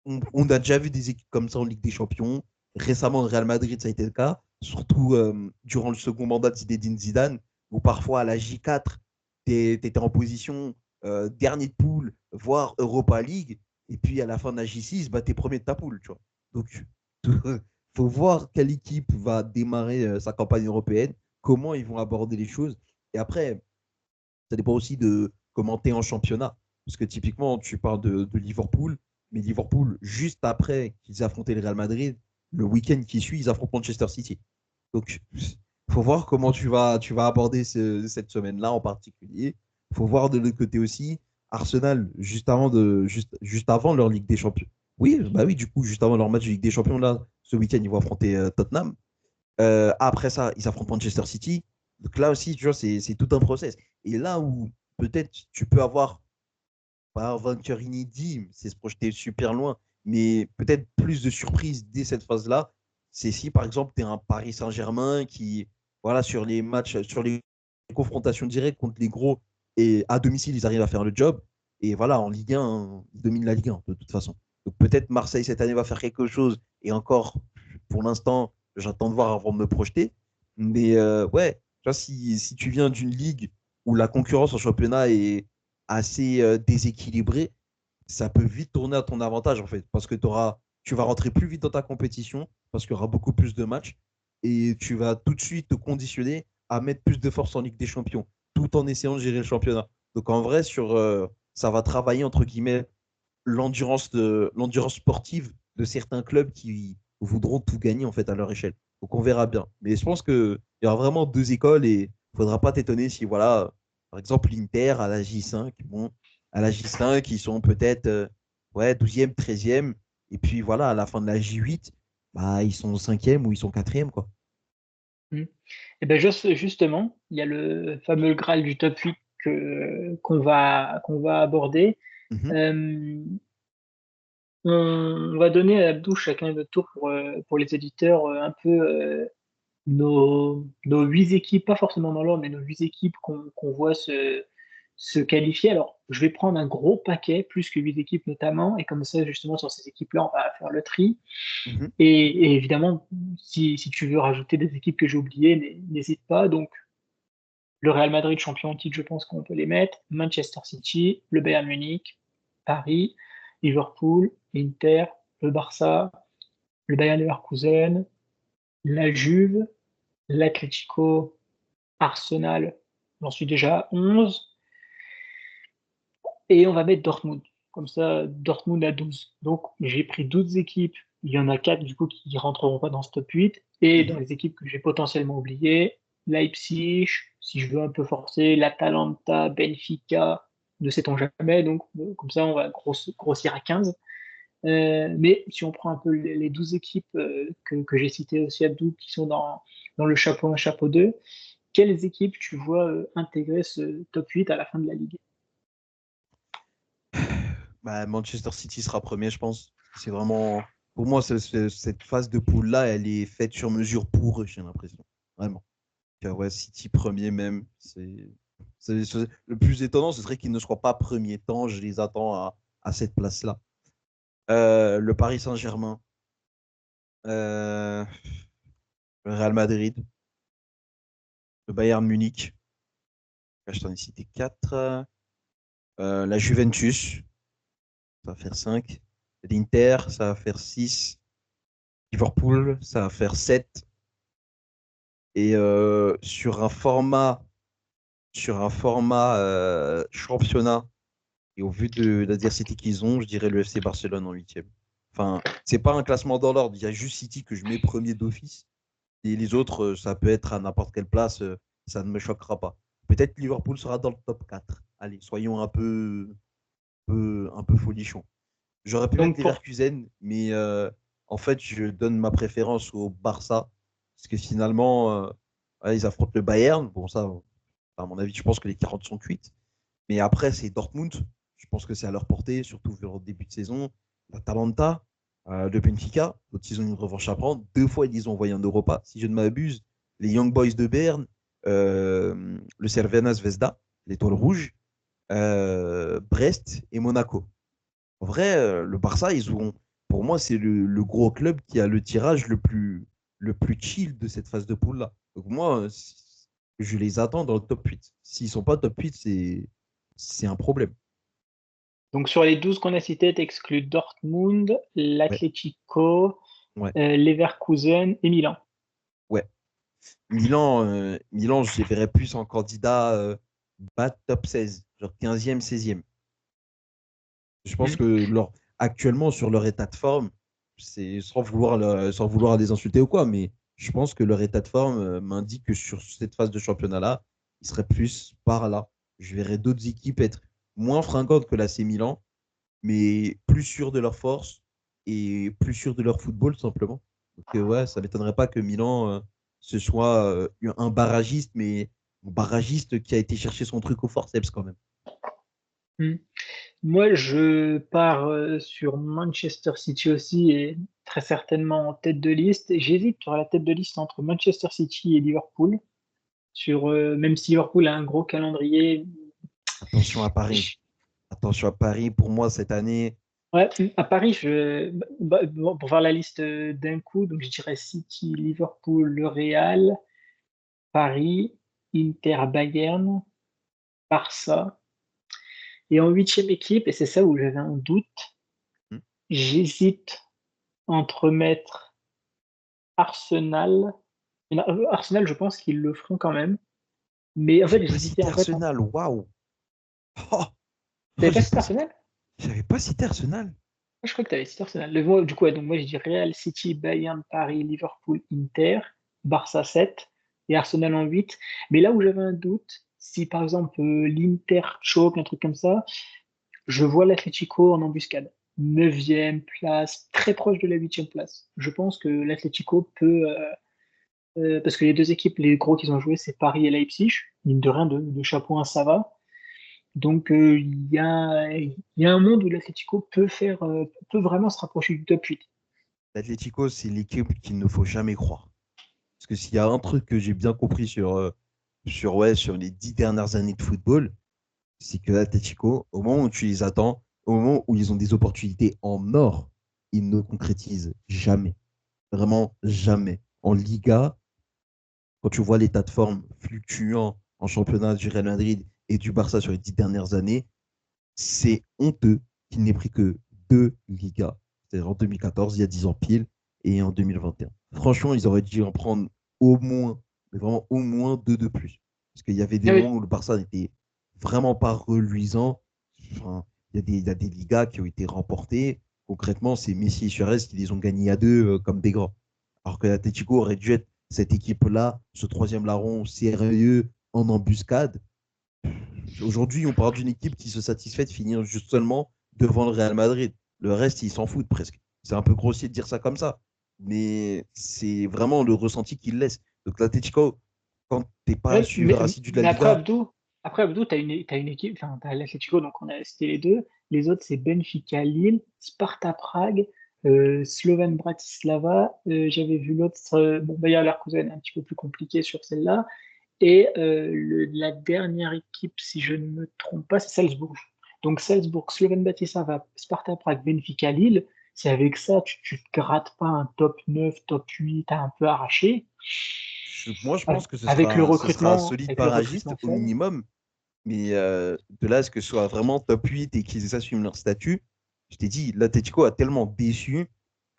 on a déjà vu des équipes comme ça en Ligue des Champions. Récemment, le Real Madrid, ça a été le cas, surtout durant le second mandat de Zinedine Zidane, où parfois à la J4, tu étais en position dernier de poule, voire Europa League, et puis à la fin de la J6, bah, tu es premier de ta poule. Tu vois. Donc, il faut voir quelle équipe va démarrer sa campagne européenne, comment ils vont aborder les choses. Et après, ça dépend aussi de comment tu es en championnat. Parce que typiquement, tu parles de Liverpool, mais Liverpool, juste après qu'ils aient affronté le Real Madrid, le week-end qui suit, ils affrontent Manchester City. Donc, il faut voir comment tu vas aborder cette semaine-là en particulier. Il faut voir de l'autre côté aussi, Arsenal, juste avant leur Ligue des Champions. Oui, bah oui, du coup, juste avant leur match de Ligue des Champions, là, ce week-end, ils vont affronter Tottenham. Après ça, ils affrontent Manchester City. Donc là aussi, tu vois, c'est tout un process. Et là où peut-être tu peux avoir, pas un vainqueur inédit, c'est se projeter super loin, mais peut-être plus de surprises dès cette phase-là, c'est si par exemple tu es un Paris Saint-Germain qui, voilà, sur les matchs, sur les confrontations directes contre les gros, et à domicile, ils arrivent à faire le job. Et voilà, en Ligue 1, ils dominent la Ligue 1 de toute façon. Donc peut-être Marseille cette année va faire quelque chose. Et encore, pour l'instant, j'attends de voir avant de me projeter. Mais ouais, tu vois, si tu viens d'une ligue où la concurrence en championnat est assez déséquilibrée, ça peut vite tourner à ton avantage en fait. Parce que tu vas rentrer plus vite dans ta compétition, parce qu'il y aura beaucoup plus de matchs. Et tu vas tout de suite te conditionner à mettre plus de force en Ligue des Champions, tout en essayant de gérer le championnat. Donc en vrai, ça va travailler entre guillemets l'endurance sportive de certains clubs qui voudront tout gagner en fait à leur échelle. Donc on verra bien. Mais je pense qu'il y aura vraiment 2 écoles et il ne faudra pas t'étonner si, voilà, par exemple, l'Inter à la J5, bon, à la J5, ils sont peut-être ouais, 12e, 13e. Et puis voilà, à la fin de la J8, bah, ils sont 5e ou ils sont 4e, quoi. Mmh. Et ben justement, il y a le fameux Graal du top 8 qu'on va aborder. Mhm, Hem, on va donner à Abdou chacun notre tour pour les éditeurs, un peu, nos 8 équipes, pas forcément dans l'ordre, mais nos 8 équipes qu'on voit se qualifier. Alors, je vais prendre un gros paquet, plus que 8 équipes notamment, et comme ça, justement, sur ces équipes-là, on va faire le tri. mhm. Et évidemment, si tu veux rajouter des équipes que j'ai oubliées, n'hésite pas. Donc, le Real Madrid champion en titre, je pense qu'on peut les mettre. Manchester City, le Bayern Munich, Paris, Liverpool, Inter, le Barça, le Bayern Leverkusen, la Juve, l'Atlético, Arsenal, j'en suis déjà à 11. Et on va mettre Dortmund. Comme ça, Dortmund à 12. Donc, j'ai pris 12 équipes. Il y en a 4 du coup qui ne rentreront pas dans ce top 8. Et dans Mhm. les équipes que j'ai potentiellement oubliées, Leipzig, si je veux un peu forcer, l'Atalanta, Benfica, ne sait-on jamais. Donc, comme ça, on va grossir à 15. Mais si on prend un peu les 12 équipes que j'ai citées aussi, Abdou, qui sont dans le chapeau 1, chapeau 2, quelles équipes tu vois intégrer ce top 8 à la fin de la ligue? Bah, Manchester City sera premier, je pense. C'est vraiment, pour moi, cette phase de poule-là, elle est faite sur mesure pour eux, j'ai l'impression. Vraiment. Ouais, City premier même, le plus étonnant, ce serait qu'ils ne soient pas premier temps. Je les attends à cette place-là. Le Paris Saint-Germain, euh, le Real Madrid, le Bayern Munich. Là, je t'en ai cité 4. La Juventus, ça va faire 5. L'Inter, ça va faire 6. Liverpool, ça va faire 7. Et sur un format championnat, et au vu de l'adversité qu'ils ont, je dirais le FC Barcelone en huitième. Enfin, c'est pas un classement dans l'ordre. Il y a juste City que je mets premier d'office. Et les autres, ça peut être à n'importe quelle place. Ça ne me choquera pas. Peut-être Liverpool sera dans le top 4. Allez, soyons un peu folichons. J'aurais pu mettre Donc, pour Leverkusen, mais en fait, je donne ma préférence au Barça. Parce que finalement, ouais, ils affrontent le Bayern. Bon, ça, à mon avis, je pense que les 40 sont cuites. Mais après, c'est Dortmund. Je pense que c'est à leur portée, surtout vers le début de saison. L'Atalanta, le Benfica, donc ils ont une revanche à prendre. 2 fois, ils les ont envoyés en Europa, si je ne m'abuse. Les Young Boys de Berne, le Cervena Zvezda, l'Étoile Rouge, Brest et Monaco. En vrai, le Barça, pour moi, c'est le gros club qui a le tirage le plus chill de cette phase de poule-là. Donc moi, je les attends dans le top 8. S'ils ne sont pas top 8, c'est un problème. Donc sur les 12 qu'on a cités, tu exclus Dortmund, Ouais, l'Atlético, ouais, Leverkusen et Milan. ouais. Milan, je les verrais plus en candidat bas de top 16, genre 15e, 16e. Je pense Hmm. que actuellement, sur leur état de forme, c'est sans vouloir les insulter ou quoi, mais je pense que leur état de forme m'indique que sur cette phase de championnat-là, ils seraient plus par là. Je verrais d'autres équipes être moins fringantes que l'AC Milan, mais plus sûres de leur force et plus sûres de leur football, tout simplement. Donc, ouais, ça ne m'étonnerait pas que Milan ce soit un barragiste, mais un barragiste qui a été chercher son truc au forceps quand même. Hmm. Moi, je pars sur Manchester City aussi et très certainement en tête de liste. J'hésite sur la tête de liste entre Manchester City et Liverpool. Même si Liverpool a un gros calendrier, Attention à Paris. je- Attention à Paris, pour moi, cette année, ouais, à Paris, bon, pour faire la liste d'un coup, donc je dirais City, Liverpool, le Real, Paris, Inter, Bayern, Barça. Et en huitième équipe, et c'est ça où j'avais un doute, hmm, j'hésite entre mettre Arsenal. Arsenal, je pense qu'ils le feront quand même. Mais en j'ai fait, pas j'hésitais cité en fait. Arsenal. Waouh! Oh, oh, T'avais pas cité Arsenal? j'avais pas cité Arsenal. Je crois que t'avais cité Arsenal. Du coup, ouais, donc moi je dis Real, City, Bayern, Paris, Liverpool, Inter, Barça 7 et Arsenal en 8. Mais là où j'avais un doute, si par exemple l'Inter choque, un truc comme ça, Je vois l'Atlético en embuscade. 9e place, très proche de la 8e place. Je pense que l'Atlético peut, parce que les deux équipes, les gros qu'ils ont joué, c'est Paris et Leipzig. Mine de rien, de chapeau un, ça va. Donc, il y a un monde où l'Atlético peut vraiment se rapprocher du top 8. L'Atlético, c'est l'équipe qu'il ne faut jamais croire. Parce que s'il y a un truc que j'ai bien compris sur les 10 dernières années de football, c'est que l'Atlético, au moment où tu les attends, au moment où ils ont des opportunités en or, ils ne concrétisent jamais. Vraiment jamais. En Liga, quand tu vois l'état de forme fluctuant en championnat du Real Madrid et du Barça sur les 10 dernières années, c'est honteux qu'il n'ait pris que 2 Ligas. C'est-à-dire en 2014, il y a 10 ans pile, et en 2021. Franchement, ils auraient dû en prendre au moins, mais vraiment au moins 2 de plus. Parce qu'il y avait des Ah moments oui, où le Barça n'était vraiment pas reluisant. Enfin, il y a des Ligas qui ont été remportées. Concrètement, c'est Messi et Suarez qui les ont gagnés à deux comme des grands. Alors que l'Atlético aurait dû être cette équipe-là, ce troisième larron sérieux en embuscade. Aujourd'hui, on parle d'une équipe qui se satisfait de finir juste seulement devant le Real Madrid. Le reste, ils s'en foutent presque. C'est un peu grossier de dire ça comme ça, mais c'est vraiment le ressenti qu'il laisse. Donc l'Atlético, quand t'es pas ouais, suiveur assidu de la mais après Liga, Abdou, t'as une équipe, enfin, t'as l'Atlético, donc on a cité les deux. Les autres, c'est Benfica Lille, Sparta Prague, Slovan Bratislava. J'avais vu l'autre, bon, Bayer Leverkusen est un petit peu plus compliqué sur celle-là. Et la dernière équipe, si je ne me trompe pas, c'est Salzbourg. Donc Salzbourg, Slovan Bratislava, Sparta Prague, Benfica Lille. C'est avec ça, tu te grattes pas un top 9, top 8, t'as un peu arraché. moi je Voilà. pense que ce Avec le sera, ce sera un recrutement, solide avec le barragiste recrutement au fait. minimum. Mais de là à ce que ce soit vraiment top 8 et qu'ils assument leur statut, je t'ai dit, l'Atlético a tellement déçu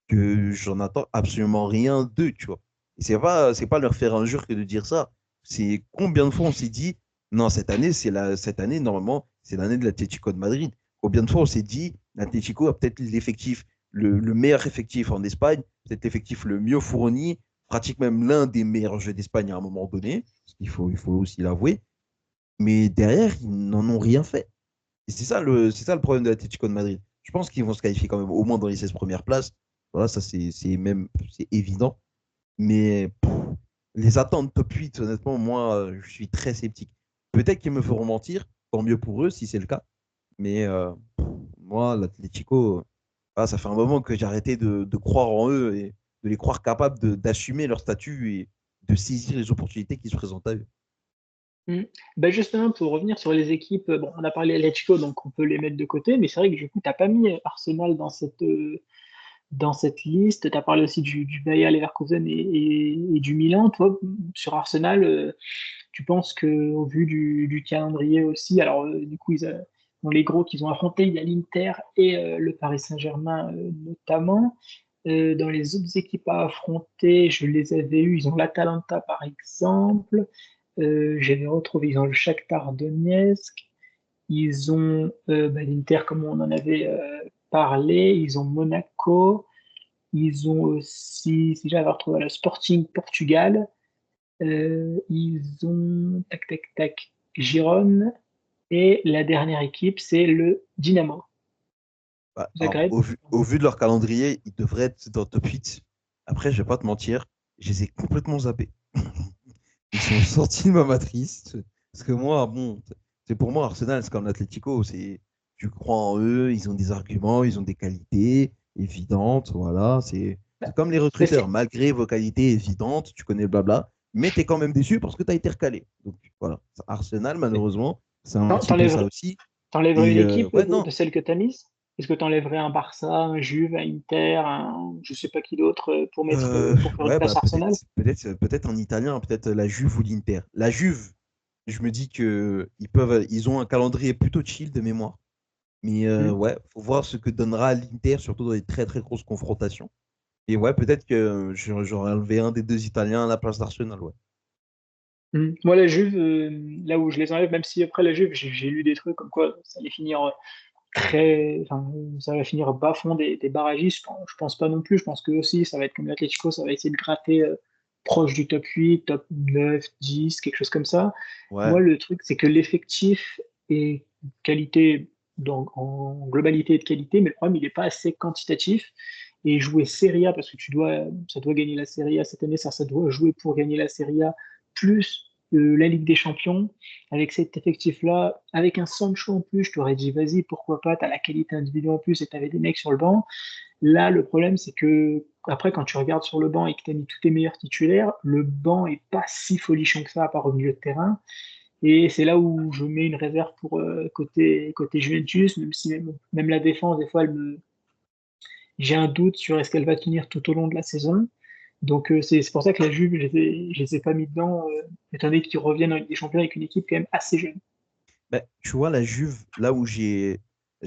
que j'en attends absolument rien d'eux, tu vois. Et c'est pas leur faire injure que de dire ça. C'est combien de fois on s'est dit, non, cette année, normalement, c'est l'année de l'Atlético de Madrid. Combien de fois on s'est dit, l'Atlético a peut-être l'effectif, le meilleur effectif en Espagne, peut-être l'effectif le mieux fourni, pratique même l'un des meilleurs jeux d'Espagne à un moment donné, il faut aussi l'avouer. Mais derrière, ils n'en ont rien fait. Et c'est ça le problème de l'Atlético de Madrid. Je pense qu'ils vont se qualifier quand même au moins dans les 16 premières places. Voilà, ça c'est évident. Mais les attentes top 8, honnêtement, moi, je suis très sceptique. Peut-être qu'ils me feront mentir, tant mieux pour eux si c'est le cas. Mais moi, l'Atlético, ça fait un moment que j'ai arrêté de croire en eux et de les croire capables d'assumer leur statut et de saisir les opportunités qui se présentent à eux. Mm. Ben justement, pour revenir sur les équipes, bon, on a parlé Atletico, donc on peut les mettre de côté, mais c'est vrai que du coup, tu n'as pas mis Arsenal dans cette liste. Tu as parlé aussi du Bayer Leverkusen et du Milan. Toi, sur Arsenal, tu penses que au vu du calendrier aussi, alors du coup, dans les gros qu'ils ont affrontés, il y a l'Inter et le Paris Saint-Germain notamment. Dans les autres équipes à affronter, je les avais eus. Ils ont l'Atalanta par exemple. J'avais retrouvé, ils ont le Shakhtar Donetsk. Ils ont l'Inter, comme on en avait parlé. Ils ont Monaco. Ils ont aussi, si j'avais retrouvé le Sporting Portugal. Ils ont, tac, tac, tac, Girone. Et la dernière équipe, c'est le Dynamo Alors, Zagreb. au vu de leur calendrier, ils devraient être dans le top 8. Après, je vais pas te mentir, je les ai complètement zappés. Ils sont sortis de ma matrice. Parce que moi, bon, c'est pour moi, Arsenal, c'est comme l'Atlético. Tu crois en eux, ils ont des arguments, ils ont des qualités évidentes. Voilà, c'est Bah, comme les mais recruteurs. Malgré vos qualités évidentes, tu connais le blabla, mais tu es quand même déçu parce que tu as été recalé. Donc voilà, Arsenal, malheureusement, c'est un petit peu ça t'enlèverais, aussi. t'enlèverais une Et équipe ouais, de non. celle que tu as mise? Est-ce que tu enlèverais un Barça, un Juve, un Inter, je sais pas qui d'autre pour faire une Ouais, place bah à Arsenal? peut-être en italien, peut-être la Juve ou l'Inter. La Juve, je me dis que ils ont un calendrier plutôt chill de mémoire. Mais Hmm. ouais, faut voir ce que donnera l'Inter, surtout dans les très très grosses confrontations. Et ouais, peut-être que j'aurais enlevé un des deux Italiens à la place d'Arsenal, ouais. Moi, la Juve, là où je les enlève, même si après la Juve, j'ai lu des trucs comme quoi ça allait finir enfin, ça va finir bas fond des barragistes. Je pense pas non plus. Je pense que aussi, ça va être comme l'Atlético, ça va essayer de gratter proche du top 8, top 9, 10, quelque chose comme ça. Ouais, Moi, le truc, c'est que l'effectif est qualité. donc en globalité et de qualité, mais le problème, il n'est pas assez quantitatif. Et jouer Serie A, parce que ça doit gagner la Serie A cette année, ça doit jouer pour gagner la Serie A, plus la Ligue des Champions, avec cet effectif-là, avec un Sancho en plus, je t'aurais dit, vas-y, pourquoi pas, t'as la qualité individuelle en plus et t'avais des mecs sur le banc. Là, le problème, c'est que après, quand tu regardes sur le banc et que tu as mis tous tes meilleurs titulaires, le banc est pas si folichon que ça, à part au milieu de terrain. Et c'est là où je mets une réserve pour côté Juventus, même si même la défense, des fois, j'ai un doute sur est-ce qu'elle va tenir tout au long de la saison. Donc c'est pour ça que la Juve, je les ai pas mis dedans, étant donné qu'ils reviennent en Ligue des Champions avec une équipe quand même assez jeune. Bah, tu vois, la Juve, là où j'ai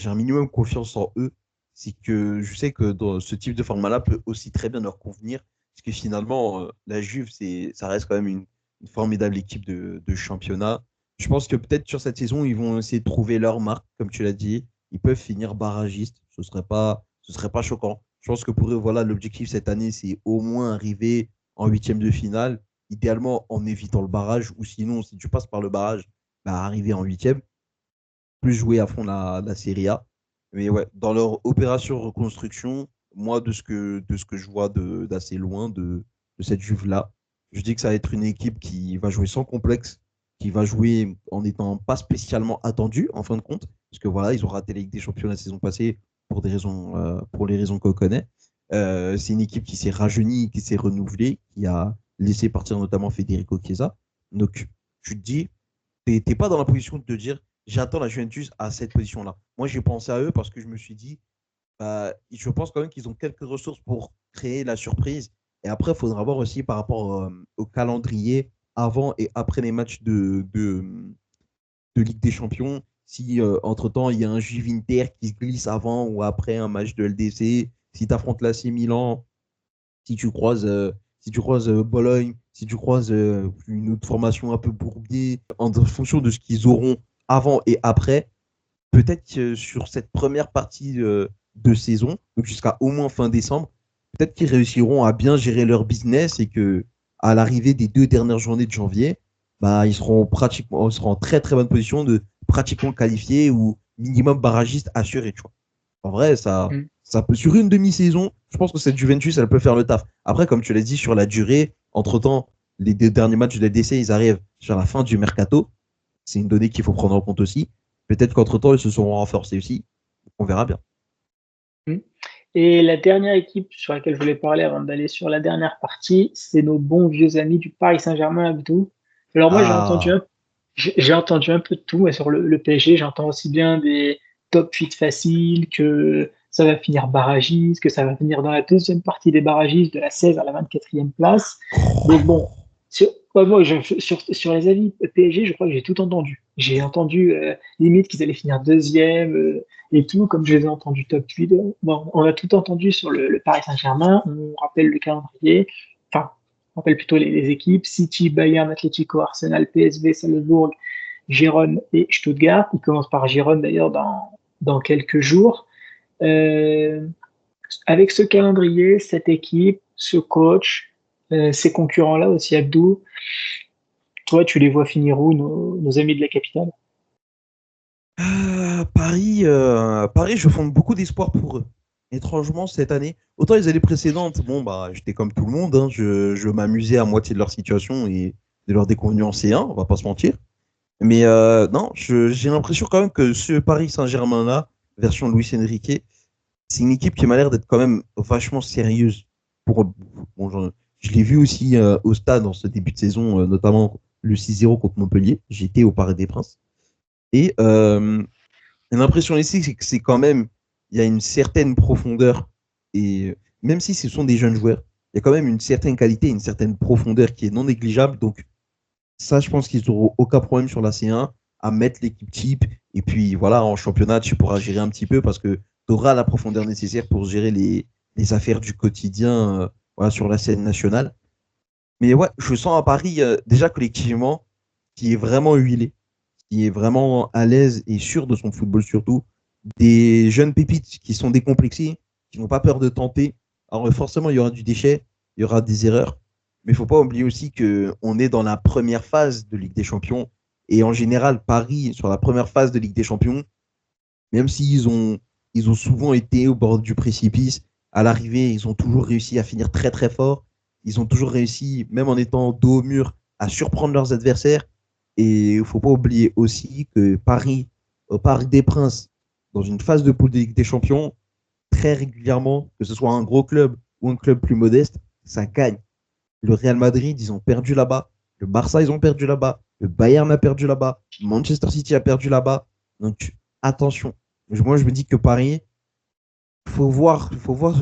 un minimum confiance en eux, c'est que je sais que dans ce type de format-là peut aussi très bien leur convenir. Parce que finalement, la Juve, ça reste quand même une formidable équipe de championnat. Je pense que peut-être sur cette saison, ils vont essayer de trouver leur marque, comme tu l'as dit. Ils peuvent finir barragistes. Ce serait pas choquant. Je pense que pour eux, voilà, l'objectif cette année, c'est au moins arriver en huitième de finale, idéalement en évitant le barrage, ou sinon, si tu passes par le barrage, bah, arriver en huitième, plus jouer à fond la Serie A. Mais ouais, dans leur opération reconstruction, moi, de ce que je vois d'assez loin de cette Juve-là, je dis que ça va être une équipe qui va jouer sans complexe, qui va jouer en n'étant pas spécialement attendue, en fin de compte, parce que voilà, ils ont raté la Ligue des Champions la saison passée pour les raisons qu'on connaît. C'est une équipe qui s'est rajeunie, qui s'est renouvelée, qui a laissé partir notamment Federico Chiesa. Donc, tu te dis, t'es pas dans la position de te dire j'attends la Juventus à cette position-là. Moi, j'ai pensé à eux parce que je me suis dit, je pense quand même qu'ils ont quelques ressources pour créer la surprise. Et après, il faudra voir aussi par rapport au calendrier avant et après les matchs de Ligue des Champions, si entre-temps il y a un Juve Inter qui se glisse avant ou après un match de LDC, si tu affrontes l'AC Milan, si tu croises Bologne, si tu croises une autre formation un peu bourbier, en fonction de ce qu'ils auront avant et après, peut-être que sur cette première partie de saison, donc jusqu'à au moins fin décembre, peut-être qu'ils réussiront à bien gérer leur business et que à l'arrivée des 2 dernières journées de janvier, bah, ils seront en très très bonne position de pratiquement qualifiés ou minimum barragiste assuré, tu vois. En vrai, Mm. ça peut, sur une demi-saison, je pense que cette Juventus, elle peut faire le taf. Après, comme tu l'as dit, sur la durée, entre-temps, les 2 derniers matchs de la DC, ils arrivent sur la fin du mercato. C'est une donnée qu'il faut prendre en compte aussi. Peut-être qu'entre-temps, ils se seront renforcés aussi. On verra bien. Mm. Et la dernière équipe sur laquelle je voulais parler avant d'aller sur la dernière partie, c'est nos bons vieux amis du Paris Saint-Germain, Abdou. Alors moi, Ah, j'ai entendu un peu de tout, mais sur le PSG, j'entends aussi bien des top 8 faciles, que ça va finir barragiste, que ça va finir dans la deuxième partie des barragistes, de la 16 à la 24e place. Donc bon, sur, ouais, moi, sur les avis PSG, je crois que j'ai tout entendu. J'ai entendu limite qu'ils allaient finir deuxième et tout, comme je les ai entendus top 8. Bon, on a tout entendu sur le Paris Saint-Germain. On rappelle le calendrier. Enfin, on rappelle plutôt les équipes. City, Bayern, Atlético, Arsenal, PSV, Salzbourg, Gérone et Stuttgart. Il commence par Gérone d'ailleurs dans quelques jours. Euh, avec ce calendrier, cette équipe, ce coach, ces concurrents-là aussi, Abdou, toi, tu les vois finir où, nos amis de la capitale? Paris, je fonde beaucoup d'espoir pour eux. Étrangement, cette année, autant les années précédentes, bon, bah, j'étais comme tout le monde, hein, je m'amusais à moitié de leur situation et de leur déconvenus en C1, on va pas se mentir. Mais non, j'ai l'impression quand même que ce Paris Saint-Germain-là, version Luis Enrique, c'est une équipe qui m'a l'air d'être quand même vachement sérieuse. Bon, je l'ai vu aussi au stade en ce début de saison, notamment le 6-0 contre Montpellier. J'étais au Parc des Princes. Et l'impression ici, c'est que c'est quand même, il y a une certaine profondeur. Et même si ce sont des jeunes joueurs, il y a quand même une certaine qualité, une certaine profondeur qui est non négligeable. Donc, ça, je pense qu'ils n'auront aucun problème sur la C1 à mettre l'équipe type. Et puis, voilà, en championnat, tu pourras gérer un petit peu parce que tu auras la profondeur nécessaire pour gérer les affaires du quotidien voilà, sur la scène nationale. Mais ouais, je sens à Paris, déjà collectivement, qui est vraiment huilé, qui est vraiment à l'aise et sûr de son football surtout. Des jeunes pépites qui sont décomplexés, qui n'ont pas peur de tenter. Alors forcément, il y aura du déchet, il y aura des erreurs. Mais il ne faut pas oublier aussi qu'on est dans la première phase de Ligue des Champions. Et en général, Paris, sur la première phase de Ligue des Champions, Même ils ont souvent été au bord du précipice, à l'arrivée, ils ont toujours réussi à finir très très fort. Ils ont toujours réussi, même en étant dos au mur, à surprendre leurs adversaires. Et il ne faut pas oublier aussi que Paris, au Parc des Princes, dans une phase de poule de Ligue des Champions, très régulièrement, que ce soit un gros club ou un club plus modeste, ça gagne. Le Real Madrid, ils ont perdu là-bas. Le Barça, ils ont perdu là-bas. Le Bayern a perdu là-bas. Manchester City a perdu là-bas. Donc, attention. Moi, je me dis que Paris, faut voir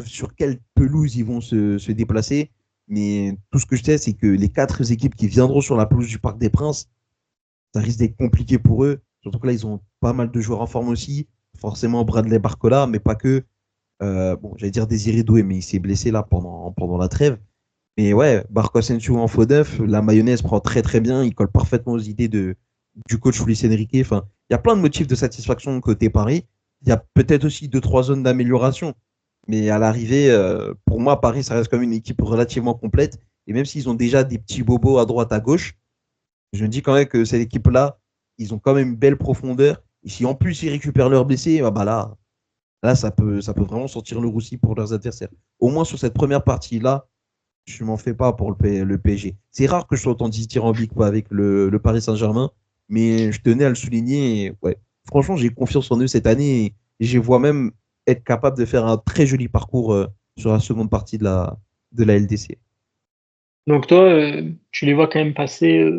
sur quelle pelouse ils vont se déplacer. Mais tout ce que je sais, c'est que les 4 équipes qui viendront sur la pelouse du Parc des Princes, ça risque d'être compliqué pour eux. Surtout que là, ils ont pas mal de joueurs en forme aussi. Forcément, Bradley Barcola, mais pas que. Bon, j'allais dire Désiré Doué, mais il s'est blessé là pendant la trêve. Mais ouais, Marco Asensio en faux neuf, la mayonnaise prend très très bien. Il colle parfaitement aux idées du coach Luis Enrique. Enfin, il y a plein de motifs de satisfaction côté Paris. Il y a peut-être aussi 2-3 zones d'amélioration. Mais à l'arrivée, pour moi, Paris, ça reste quand même une équipe relativement complète. Et même s'ils ont déjà des petits bobos à droite, à gauche, je me dis quand même que cette équipe-là, ils ont quand même une belle profondeur. Et si en plus ils récupèrent leurs blessés, bah là, ça peut vraiment sortir le roussi pour leurs adversaires. Au moins sur cette première partie-là, je m'en fais pas pour le PSG. C'est rare que je sois autant dithyrambique avec le Paris Saint-Germain, mais je tenais à le souligner. Et ouais, franchement, j'ai confiance en eux cette année et je les vois même être capables de faire un très joli parcours sur la seconde partie de la LDC. Donc toi, tu les vois quand même passer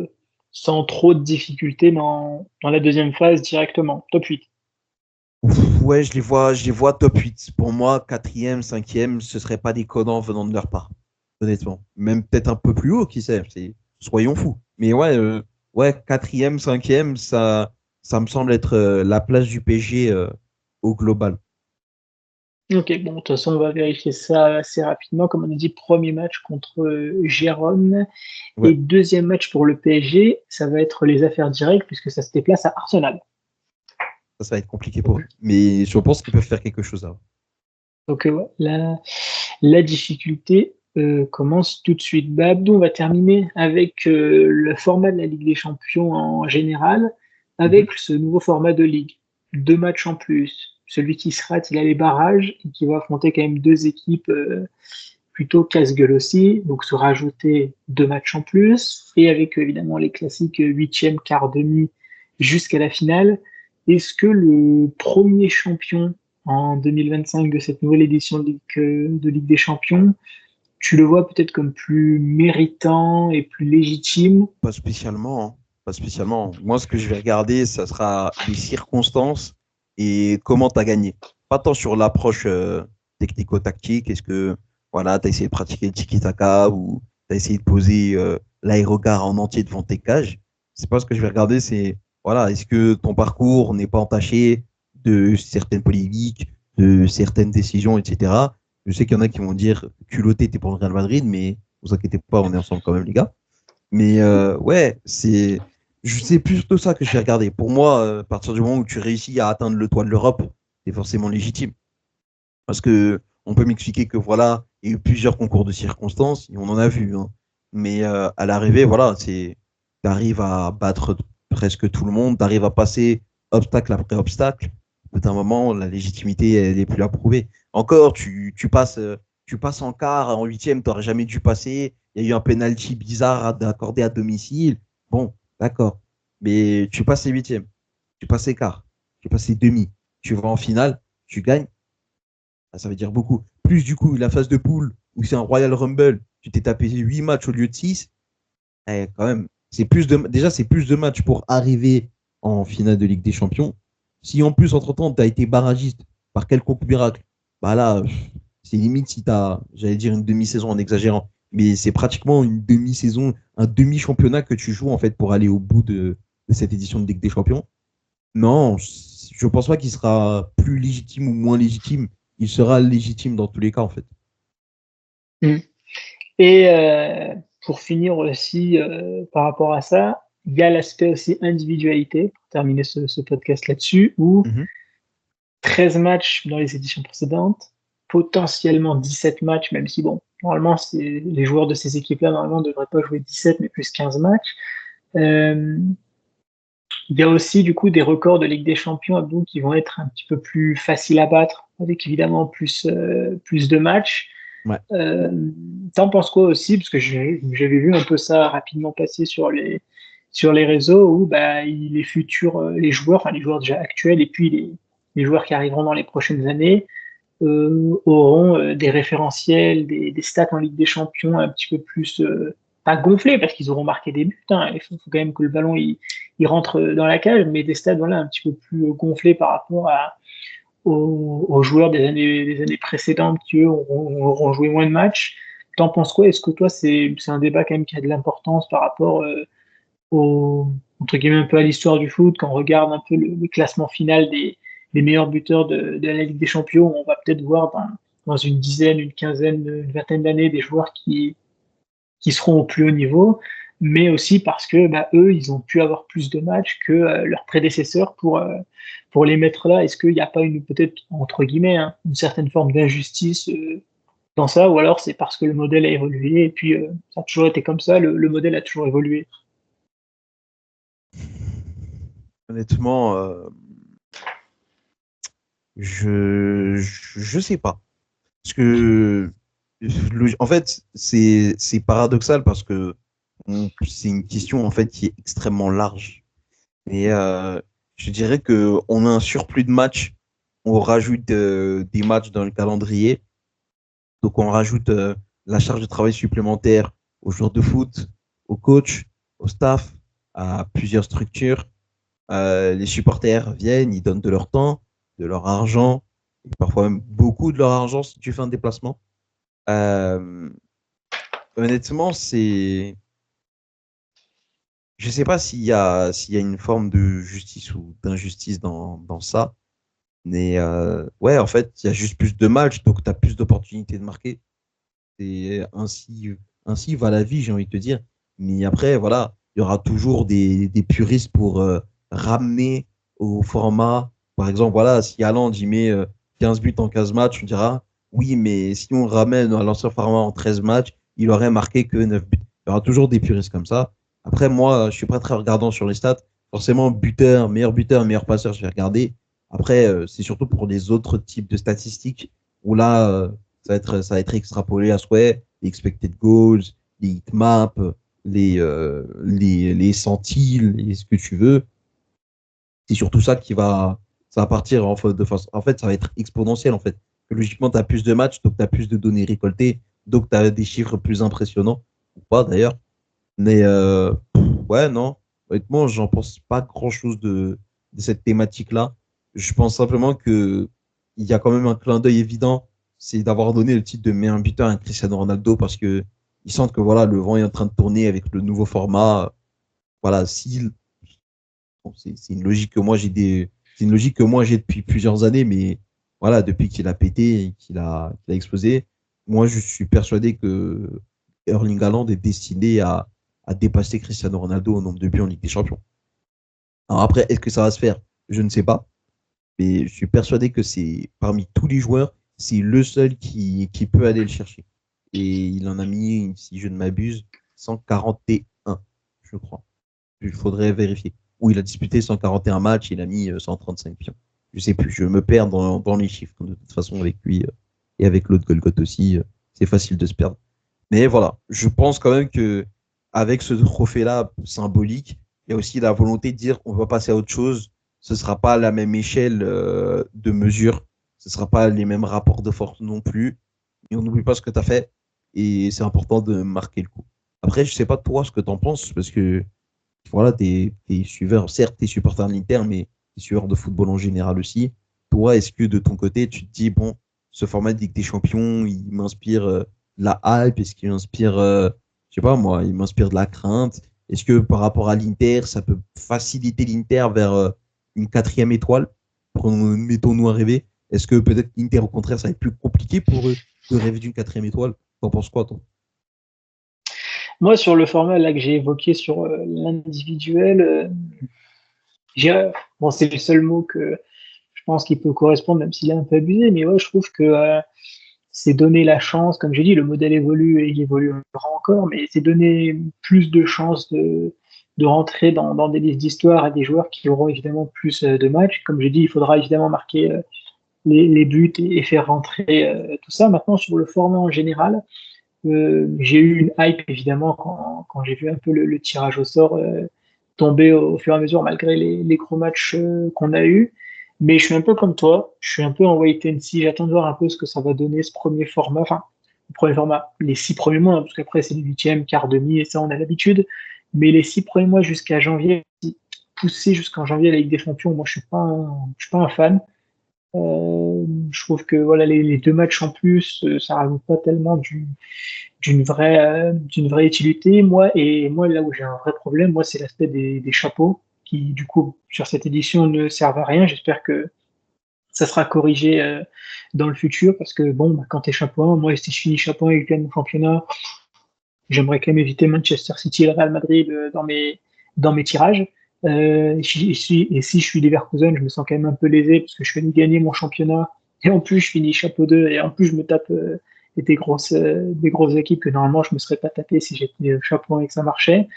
sans trop de difficultés dans la deuxième phase directement, top 8. Ouais, je les vois top 8. Pour moi, quatrième, cinquième, ce ne serait pas déconnant venant de leur part, honnêtement. Même peut-être un peu plus haut, qui sait. Soyons fous. Mais ouais, quatrième, cinquième, ça me semble être la place du PSG au global. Ok, bon, de toute façon, on va vérifier ça assez rapidement. Comme on a dit, premier match contre Gérone et Ouais, deuxième match pour le PSG, ça va être les affaires directes puisque ça se déplace à Arsenal. ça va être compliqué pour eux. Mais je pense qu'ils peuvent faire quelque chose là. Donc ouais, la difficulté commence tout de suite. Bah, Abdou, on va terminer avec le format de la Ligue des Champions en général, Mhm. avec ce nouveau format de Ligue. 2 matchs en plus. Celui qui se rate, il a les barrages et qui va affronter quand même 2 équipes plutôt casse-gueule aussi. Donc se rajouter 2 matchs en plus et avec évidemment les classiques huitième, quart, demi jusqu'à la finale. Est-ce que le premier champion en 2025 de cette nouvelle édition de Ligue des Champions, tu le vois peut-être comme plus méritant et plus légitime? Pas spécialement, hein. Pas spécialement. Moi, ce que je vais regarder, ça sera les circonstances et comment tu as gagné. Pas tant sur l'approche technico-tactique. Est-ce que voilà, tu as essayé de pratiquer le tiki-taka ou tu as essayé de poser l'aérogare en entier devant tes cages. C'est pas ce que je vais regarder, c'est voilà, est-ce que ton parcours n'est pas entaché de certaines polémiques, de certaines décisions, etc. Je sais qu'il y en a qui vont dire culotté, t'es pour le Real Madrid, mais vous inquiétez pas, on est ensemble quand même, les gars. Mais ouais, c'est plutôt ça que je vais regarder. Pour moi, à partir du moment où tu réussis à atteindre le toit de l'Europe, c'est forcément légitime. Parce que on peut m'expliquer que voilà, il y a eu plusieurs concours de circonstances, et on en a vu, hein. Mais à l'arrivée, voilà, tu arrives à battre presque tout le monde, tu arrives à passer obstacle après obstacle. Au bout d'un moment, la légitimité, elle n'est plus à prouver. Encore, tu passes en quart, en huitième, tu n'aurais jamais dû passer. Il y a eu un penalty bizarre accordé à domicile. Bon, d'accord. Mais tu passes les huitièmes, tu passes les quarts, tu passes les demi, tu vas en finale, tu gagnes. Ah, ça veut dire beaucoup. Plus du coup, la phase de poule où c'est un Royal Rumble, tu t'es tapé 8 matchs au lieu de 6. Quand même, déjà, c'est plus de matchs pour arriver en finale de Ligue des Champions. Si en plus, entre-temps, tu as été barragiste par quelconque miracle, bah là, c'est limite si tu as, j'allais dire une demi-saison en exagérant, mais c'est pratiquement une demi-saison, un demi-championnat que tu joues en fait pour aller au bout de cette édition de Ligue des Champions. Non, je pense pas qu'il sera plus légitime ou moins légitime. Il sera légitime dans tous les cas, en fait. Mm. Et pour finir aussi par rapport à ça, il y a l'aspect aussi individualité, pour terminer ce podcast là-dessus, où Mhm. 13 matchs dans les éditions précédentes, potentiellement 17 matchs, même si bon, normalement, les joueurs de ces équipes-là, normalement, ne devraient pas jouer 17, mais plus 15 matchs. Euh, Il y a aussi du coup des records de Ligue des Champions à bout qui vont être un petit peu plus faciles à battre, avec évidemment plus de matchs. Ouais. Euh, T'en penses quoi aussi? Parce que j'avais vu un peu ça rapidement passer sur les réseaux où bah, les futurs, les joueurs, enfin les joueurs déjà actuels et puis les joueurs qui arriveront dans les prochaines années auront des référentiels, des stats en Ligue des Champions un petit peu plus, pas gonflés parce qu'ils auront marqué des buts. Hein. Il faut quand même que le ballon il rentre dans la cage, mais des stats voilà, un petit peu plus gonflés par rapport aux joueurs des années précédentes qui, eux, auront joué moins de matchs. T'en penses quoi? Est-ce que toi, c'est un débat quand même qui a de l'importance par rapport entre guillemets, un peu à l'histoire du foot, quand on regarde un peu le classement final des meilleurs buteurs de la Ligue des Champions, on va peut-être voir dans une dizaine, une quinzaine, une vingtaine d'années des joueurs qui seront au plus haut niveau, mais aussi parce que bah, eux, ils ont pu avoir plus de matchs que leurs prédécesseurs pour les mettre là. Est-ce qu'il n'y a pas peut-être, entre guillemets, hein, une certaine forme d'injustice dans ça, ou alors c'est parce que le modèle a évolué et puis ça a toujours été comme ça, le modèle a toujours évolué. Honnêtement, je sais pas. Parce que, en fait, c'est paradoxal parce que c'est une question en fait qui est extrêmement large. Et je dirais que on a un surplus de matchs, on rajoute des matchs dans le calendrier, donc on rajoute la charge de travail supplémentaire aux joueurs de foot, aux coachs, au staff, à plusieurs structures. Les supporters viennent, ils donnent de leur temps, de leur argent, et parfois même beaucoup de leur argent si tu fais un déplacement. Euh, Honnêtement, je sais pas s'il y a une forme de justice ou d'injustice dans ça. Mais ouais, en fait, il y a juste plus de matchs, donc tu as plus d'opportunités de marquer. Et ainsi va la vie, j'ai envie de te dire. Mais après, voilà, il y aura toujours des puristes pour ramener au format. Par exemple, voilà, si Haaland il met 15 buts en 15 matchs, on dira oui, mais si on ramène à l'ancien format en 13 matchs, il aurait marqué que 9 buts. Il y aura toujours des puristes comme ça. Après, moi, je suis pas très regardant sur les stats. Forcément, buteur, meilleur passeur, je vais regarder. Après, c'est surtout pour les autres types de statistiques où là, ça va être extrapolé à souhait, les expected goals, les hitmaps, les centiles, et ce que tu veux. C'est surtout ça ça va partir en fait, ça va être exponentiel en fait. Logiquement, tu as plus de matchs, donc tu as plus de données récoltées, donc tu as des chiffres plus impressionnants, ou pas d'ailleurs. Mais ouais, non, honnêtement, j'en pense pas grand-chose de cette thématique-là. Je pense simplement que il y a quand même un clin d'œil évident, c'est d'avoir donné le titre de meilleur buteur à Cristiano Ronaldo parce que ils sentent que voilà, le vent est en train de tourner avec le nouveau format. Voilà, si bon, c'est une logique que moi c'est une logique que moi j'ai depuis plusieurs années, mais voilà, depuis qu'il a pété et qu'il a explosé, moi je suis persuadé que Erling Haaland est destiné à dépasser Cristiano Ronaldo au nombre de buts en Ligue des Champions. Alors après, est-ce que ça va se faire? Je ne sais pas, mais je suis persuadé que c'est parmi tous les joueurs, c'est le seul qui peut aller le chercher. Et il en a mis, si je ne m'abuse, 141, je crois. Il faudrait vérifier. Ou il a disputé 141 matchs, il a mis 135 pions. Je sais plus, je me perds dans les chiffres. De toute façon, avec lui et avec l'autre Golgoth aussi, c'est facile de se perdre. Mais voilà, je pense quand même que avec ce trophée-là symbolique, il y a aussi la volonté de dire on va passer à autre chose. Ce ne sera pas la même échelle de mesure. Ce ne sera pas les mêmes rapports de force non plus. Et on n'oublie pas ce que tu as fait. Et c'est important de marquer le coup. Après, je ne sais pas toi ce que tu en penses, parce que voilà, t'es suiveur, certes, t'es supporter de l'Inter, mais t'es suiveur de football en général aussi. Toi, est-ce que de ton côté, tu te dis, bon, ce format de Ligue des Champions, il m'inspire la hype, est-ce qu'il m'inspire, je sais pas moi, il m'inspire de la crainte? Est-ce que par rapport à l'Inter, ça peut faciliter l'Inter vers une quatrième étoile? Mettons-nous à rêver. Est-ce que peut-être l'Inter, au contraire, ça va être plus compliqué pour eux de rêver d'une quatrième étoile? T'en penses quoi, toi? Moi, sur le format là que j'ai évoqué sur l'individuel, bon, c'est le seul mot que je pense qu'il peut correspondre, même s'il est un peu abusé, mais ouais, je trouve que c'est donner la chance, comme j'ai dit, le modèle évolue et il évoluera encore, mais c'est donner plus de chances de rentrer dans des listes d'histoire et des joueurs qui auront évidemment plus de matchs. Comme j'ai dit, il faudra évidemment marquer les buts et faire rentrer tout ça. Maintenant, sur le format en général, j'ai eu une hype évidemment quand j'ai vu un peu le tirage au sort tomber au fur et à mesure malgré les gros matchs qu'on a eus. Mais je suis un peu comme toi, je suis un peu en wait and see, j'attends de voir un peu ce que ça va donner ce premier format, enfin le premier format, les 6 premiers mois, hein, parce qu'après c'est les huitièmes, quart, demi, et ça on a l'habitude, mais les 6 premiers mois jusqu'à janvier, pousser jusqu'en janvier la Ligue des Champions, moi je suis pas un fan. Je trouve que voilà les 2 matchs en plus, ça rajoute pas tellement d'une vraie utilité. Moi là où j'ai un vrai problème, moi c'est l'aspect des chapeaux qui du coup sur cette édition ne servent à rien. J'espère que ça sera corrigé dans le futur parce que bon, bah, quand t'es chapeau 1, moi si je finis chapeau 1 et que je gagne mon championnat, j'aimerais quand même éviter Manchester City et le Real Madrid dans mes tirages. Et si je suis Leverkusen, je me sens quand même un peu lésé parce que je finis gagner mon championnat et en plus je finis chapeau 2 et en plus je me tape des grosses équipes que normalement je me serais pas tapé si j'étais chapeau 1 et que ça marchait.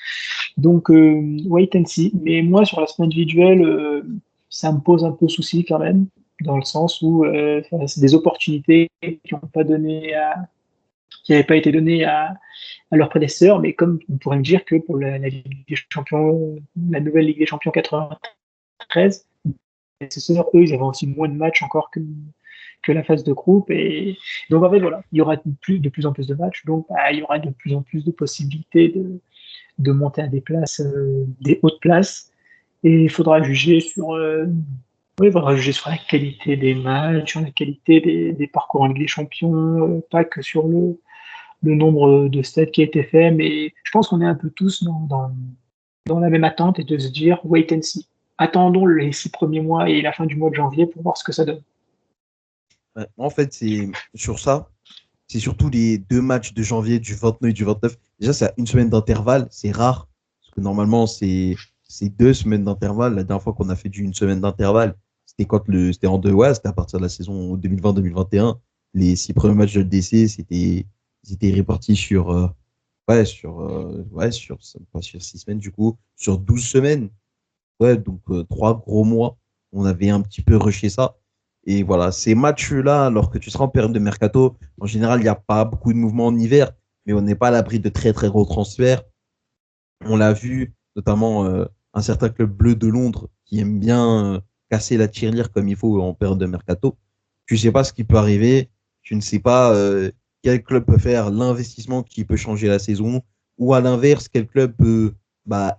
Donc wait and see. Mais moi sur l'aspect individuel, ça me pose un peu souci quand même dans le sens où c'est des opportunités qui n'avaient pas été données à leurs prédécesseurs, mais comme on pourrait me dire que pour la Ligue des Champions, la nouvelle Ligue des Champions 93, les prédécesseurs, eux, ils avaient aussi moins de matchs encore que la phase de groupe. Et donc, en fait, voilà, il y aura de plus en plus de matchs, donc bah, il y aura de plus en plus de possibilités de monter à des places, des hautes places. Et il faudra juger il faudra juger sur la qualité des matchs, sur la qualité des parcours en Ligue des Champions, pas que sur le nombre de stats qui a été fait, mais je pense qu'on est un peu tous dans la même attente et de se dire wait and see. Attendons les 6 premiers mois et la fin du mois de janvier pour voir ce que ça donne. Ouais, en fait, c'est sur ça, c'est surtout les 2 matchs de janvier du 29 et du 29. Déjà, c'est à une semaine d'intervalle, c'est rare, parce que normalement, c'est 2 semaines d'intervalle. La dernière fois qu'on a fait une semaine d'intervalle, c'était en c'était à partir de la saison 2020-2021. Les 6 premiers matchs de LDC, c'était répartis pas sur 6 semaines du coup, sur 12 semaines. Ouais, donc 3 gros mois. On avait un petit peu rushé ça. Et voilà, ces matchs-là, alors que tu seras en période de mercato, en général, il n'y a pas beaucoup de mouvements en hiver, mais on n'est pas à l'abri de très très gros transferts. On l'a vu, notamment un certain club bleu de Londres qui aime bien casser la tirelire comme il faut en période de mercato. Tu ne sais pas ce qui peut arriver, tu ne sais pas quel club peut faire l'investissement qui peut changer la saison, ou à l'inverse, quel club peut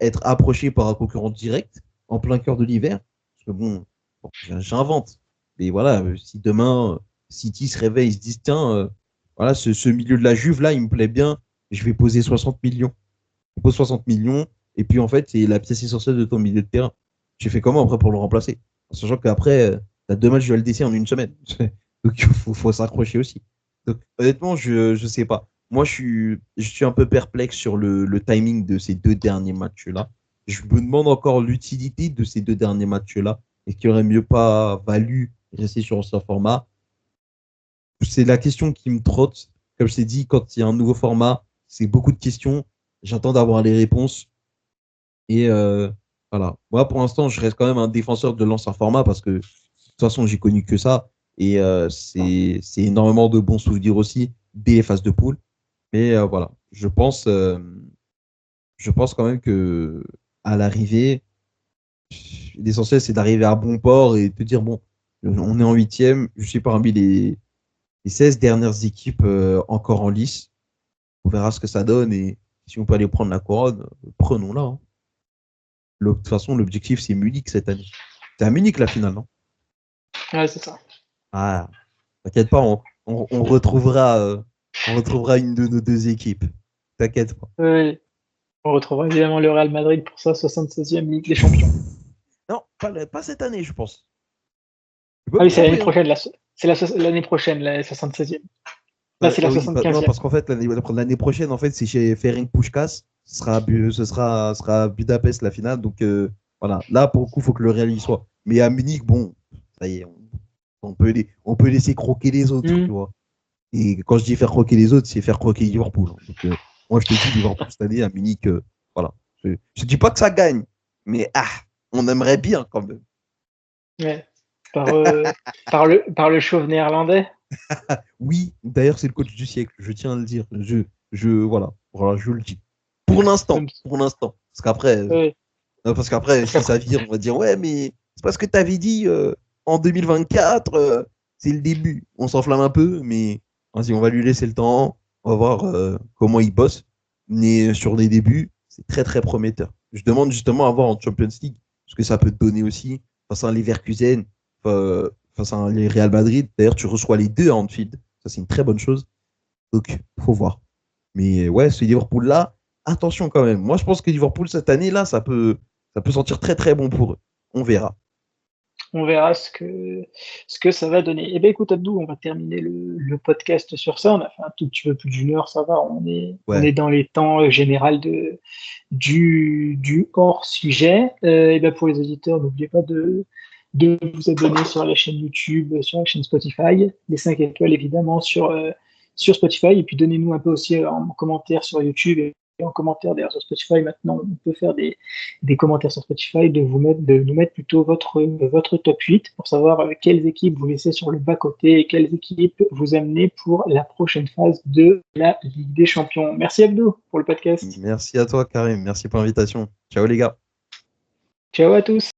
être approché par un concurrent direct en plein cœur de l'hiver. Parce que bon j'invente. Mais voilà, si demain City se réveille, ils se disent tiens, voilà, ce milieu de la Juve là, il me plaît bien, je vais poser 60 millions. Je pose 60 millions, et puis en fait, c'est la pièce essentielle de ton milieu de terrain. Tu fais comment après pour le remplacer? En sachant qu'après, tu as 2 matchs de LDC en une semaine. Donc il faut s'accrocher aussi. Donc honnêtement, je sais pas. Moi, je suis un peu perplexe sur le timing de ces 2 derniers matchs-là. Je me demande encore l'utilité de ces 2 derniers matchs-là. Et qu'il aurait mieux pas valu rester sur ce format. C'est la question qui me trotte. Comme je t'ai dit, quand il y a un nouveau format, c'est beaucoup de questions. J'attends d'avoir les réponses. Et voilà. Moi, pour l'instant, je reste quand même un défenseur de l'ancien format parce que de toute façon, j'ai connu que ça. Et c'est énormément de bons souvenirs aussi dès les phases de poule. Mais voilà, je pense quand même que à l'arrivée, l'essentiel, c'est d'arriver à bon port et de dire bon, on est en 8e, je suis parmi les 16 dernières équipes encore en lice. On verra ce que ça donne et si on peut aller prendre la couronne, prenons-la. Hein. De toute façon, l'objectif, c'est Munich cette année. C'est à Munich la finale, non? Ouais, c'est ça. Ah, t'inquiète pas, on retrouvera une de nos 2 équipes. T'inquiète pas. Oui. On retrouvera évidemment le Real Madrid pour sa 76e Ligue des Champions. Non, pas cette année, je pense. Ah oui, c'est l'année prochaine. C'est l'année prochaine, la 76e. Là, c'est la 75e. Non, parce qu'en fait, l'année prochaine, en fait, c'est chez Ferencváros. Ce sera Budapest la finale. Donc voilà, là, pour le coup, il faut que le Real y soit. Mais à Munich, bon, ça y est, on peut laisser croquer les autres, tu vois. Et quand je dis faire croquer les autres, c'est faire croquer Liverpool. Donc, moi, je te dis, Liverpool cette année à Munich, voilà. Je dis pas que ça gagne, mais on aimerait bien quand même. Ouais. Par le chauve néerlandais. Oui, d'ailleurs, c'est le coach du siècle, je tiens à le dire. Voilà, je le dis. Pour l'instant. Ouais. Parce qu'après, si ça vire, on va dire, ouais, mais c'est parce que tu avais dit en 2024, c'est le début. On s'enflamme un peu, mais vas-y, on va lui laisser le temps. On va voir comment il bosse. Mais sur les débuts, c'est très, très prometteur. Je demande justement à voir en Champions League, ce que ça peut te donner aussi face à un Leverkusen, face à un Real Madrid. D'ailleurs, tu reçois les deux à Anfield. Ça, c'est une très bonne chose. Donc, il faut voir. Mais ouais, ce Liverpool-là, attention quand même. Moi, je pense que Liverpool, cette année-là, ça peut sentir très, très bon pour eux. On verra. On verra ce que ça va donner. Eh bien, écoute, Abdou, on va terminer le podcast sur ça. On a fait un tout petit peu plus d'1 heure, ça va. On Ouais. est dans les temps général du hors-sujet. Et bien, pour les auditeurs, n'oubliez pas de vous abonner sur la chaîne YouTube, sur la chaîne Spotify, les 5 étoiles évidemment sur Spotify, et puis donnez-nous un peu aussi en commentaire sur YouTube et en commentaire d'ailleurs sur Spotify. Maintenant, on peut faire des commentaires sur Spotify, de nous mettre plutôt votre top 8 pour savoir quelles équipes vous laissez sur le bas-côté et quelles équipes vous amenez pour la prochaine phase de la Ligue des Champions. Merci Abdou pour le podcast. Merci à toi, Karim. Merci pour l'invitation. Ciao, les gars. Ciao à tous.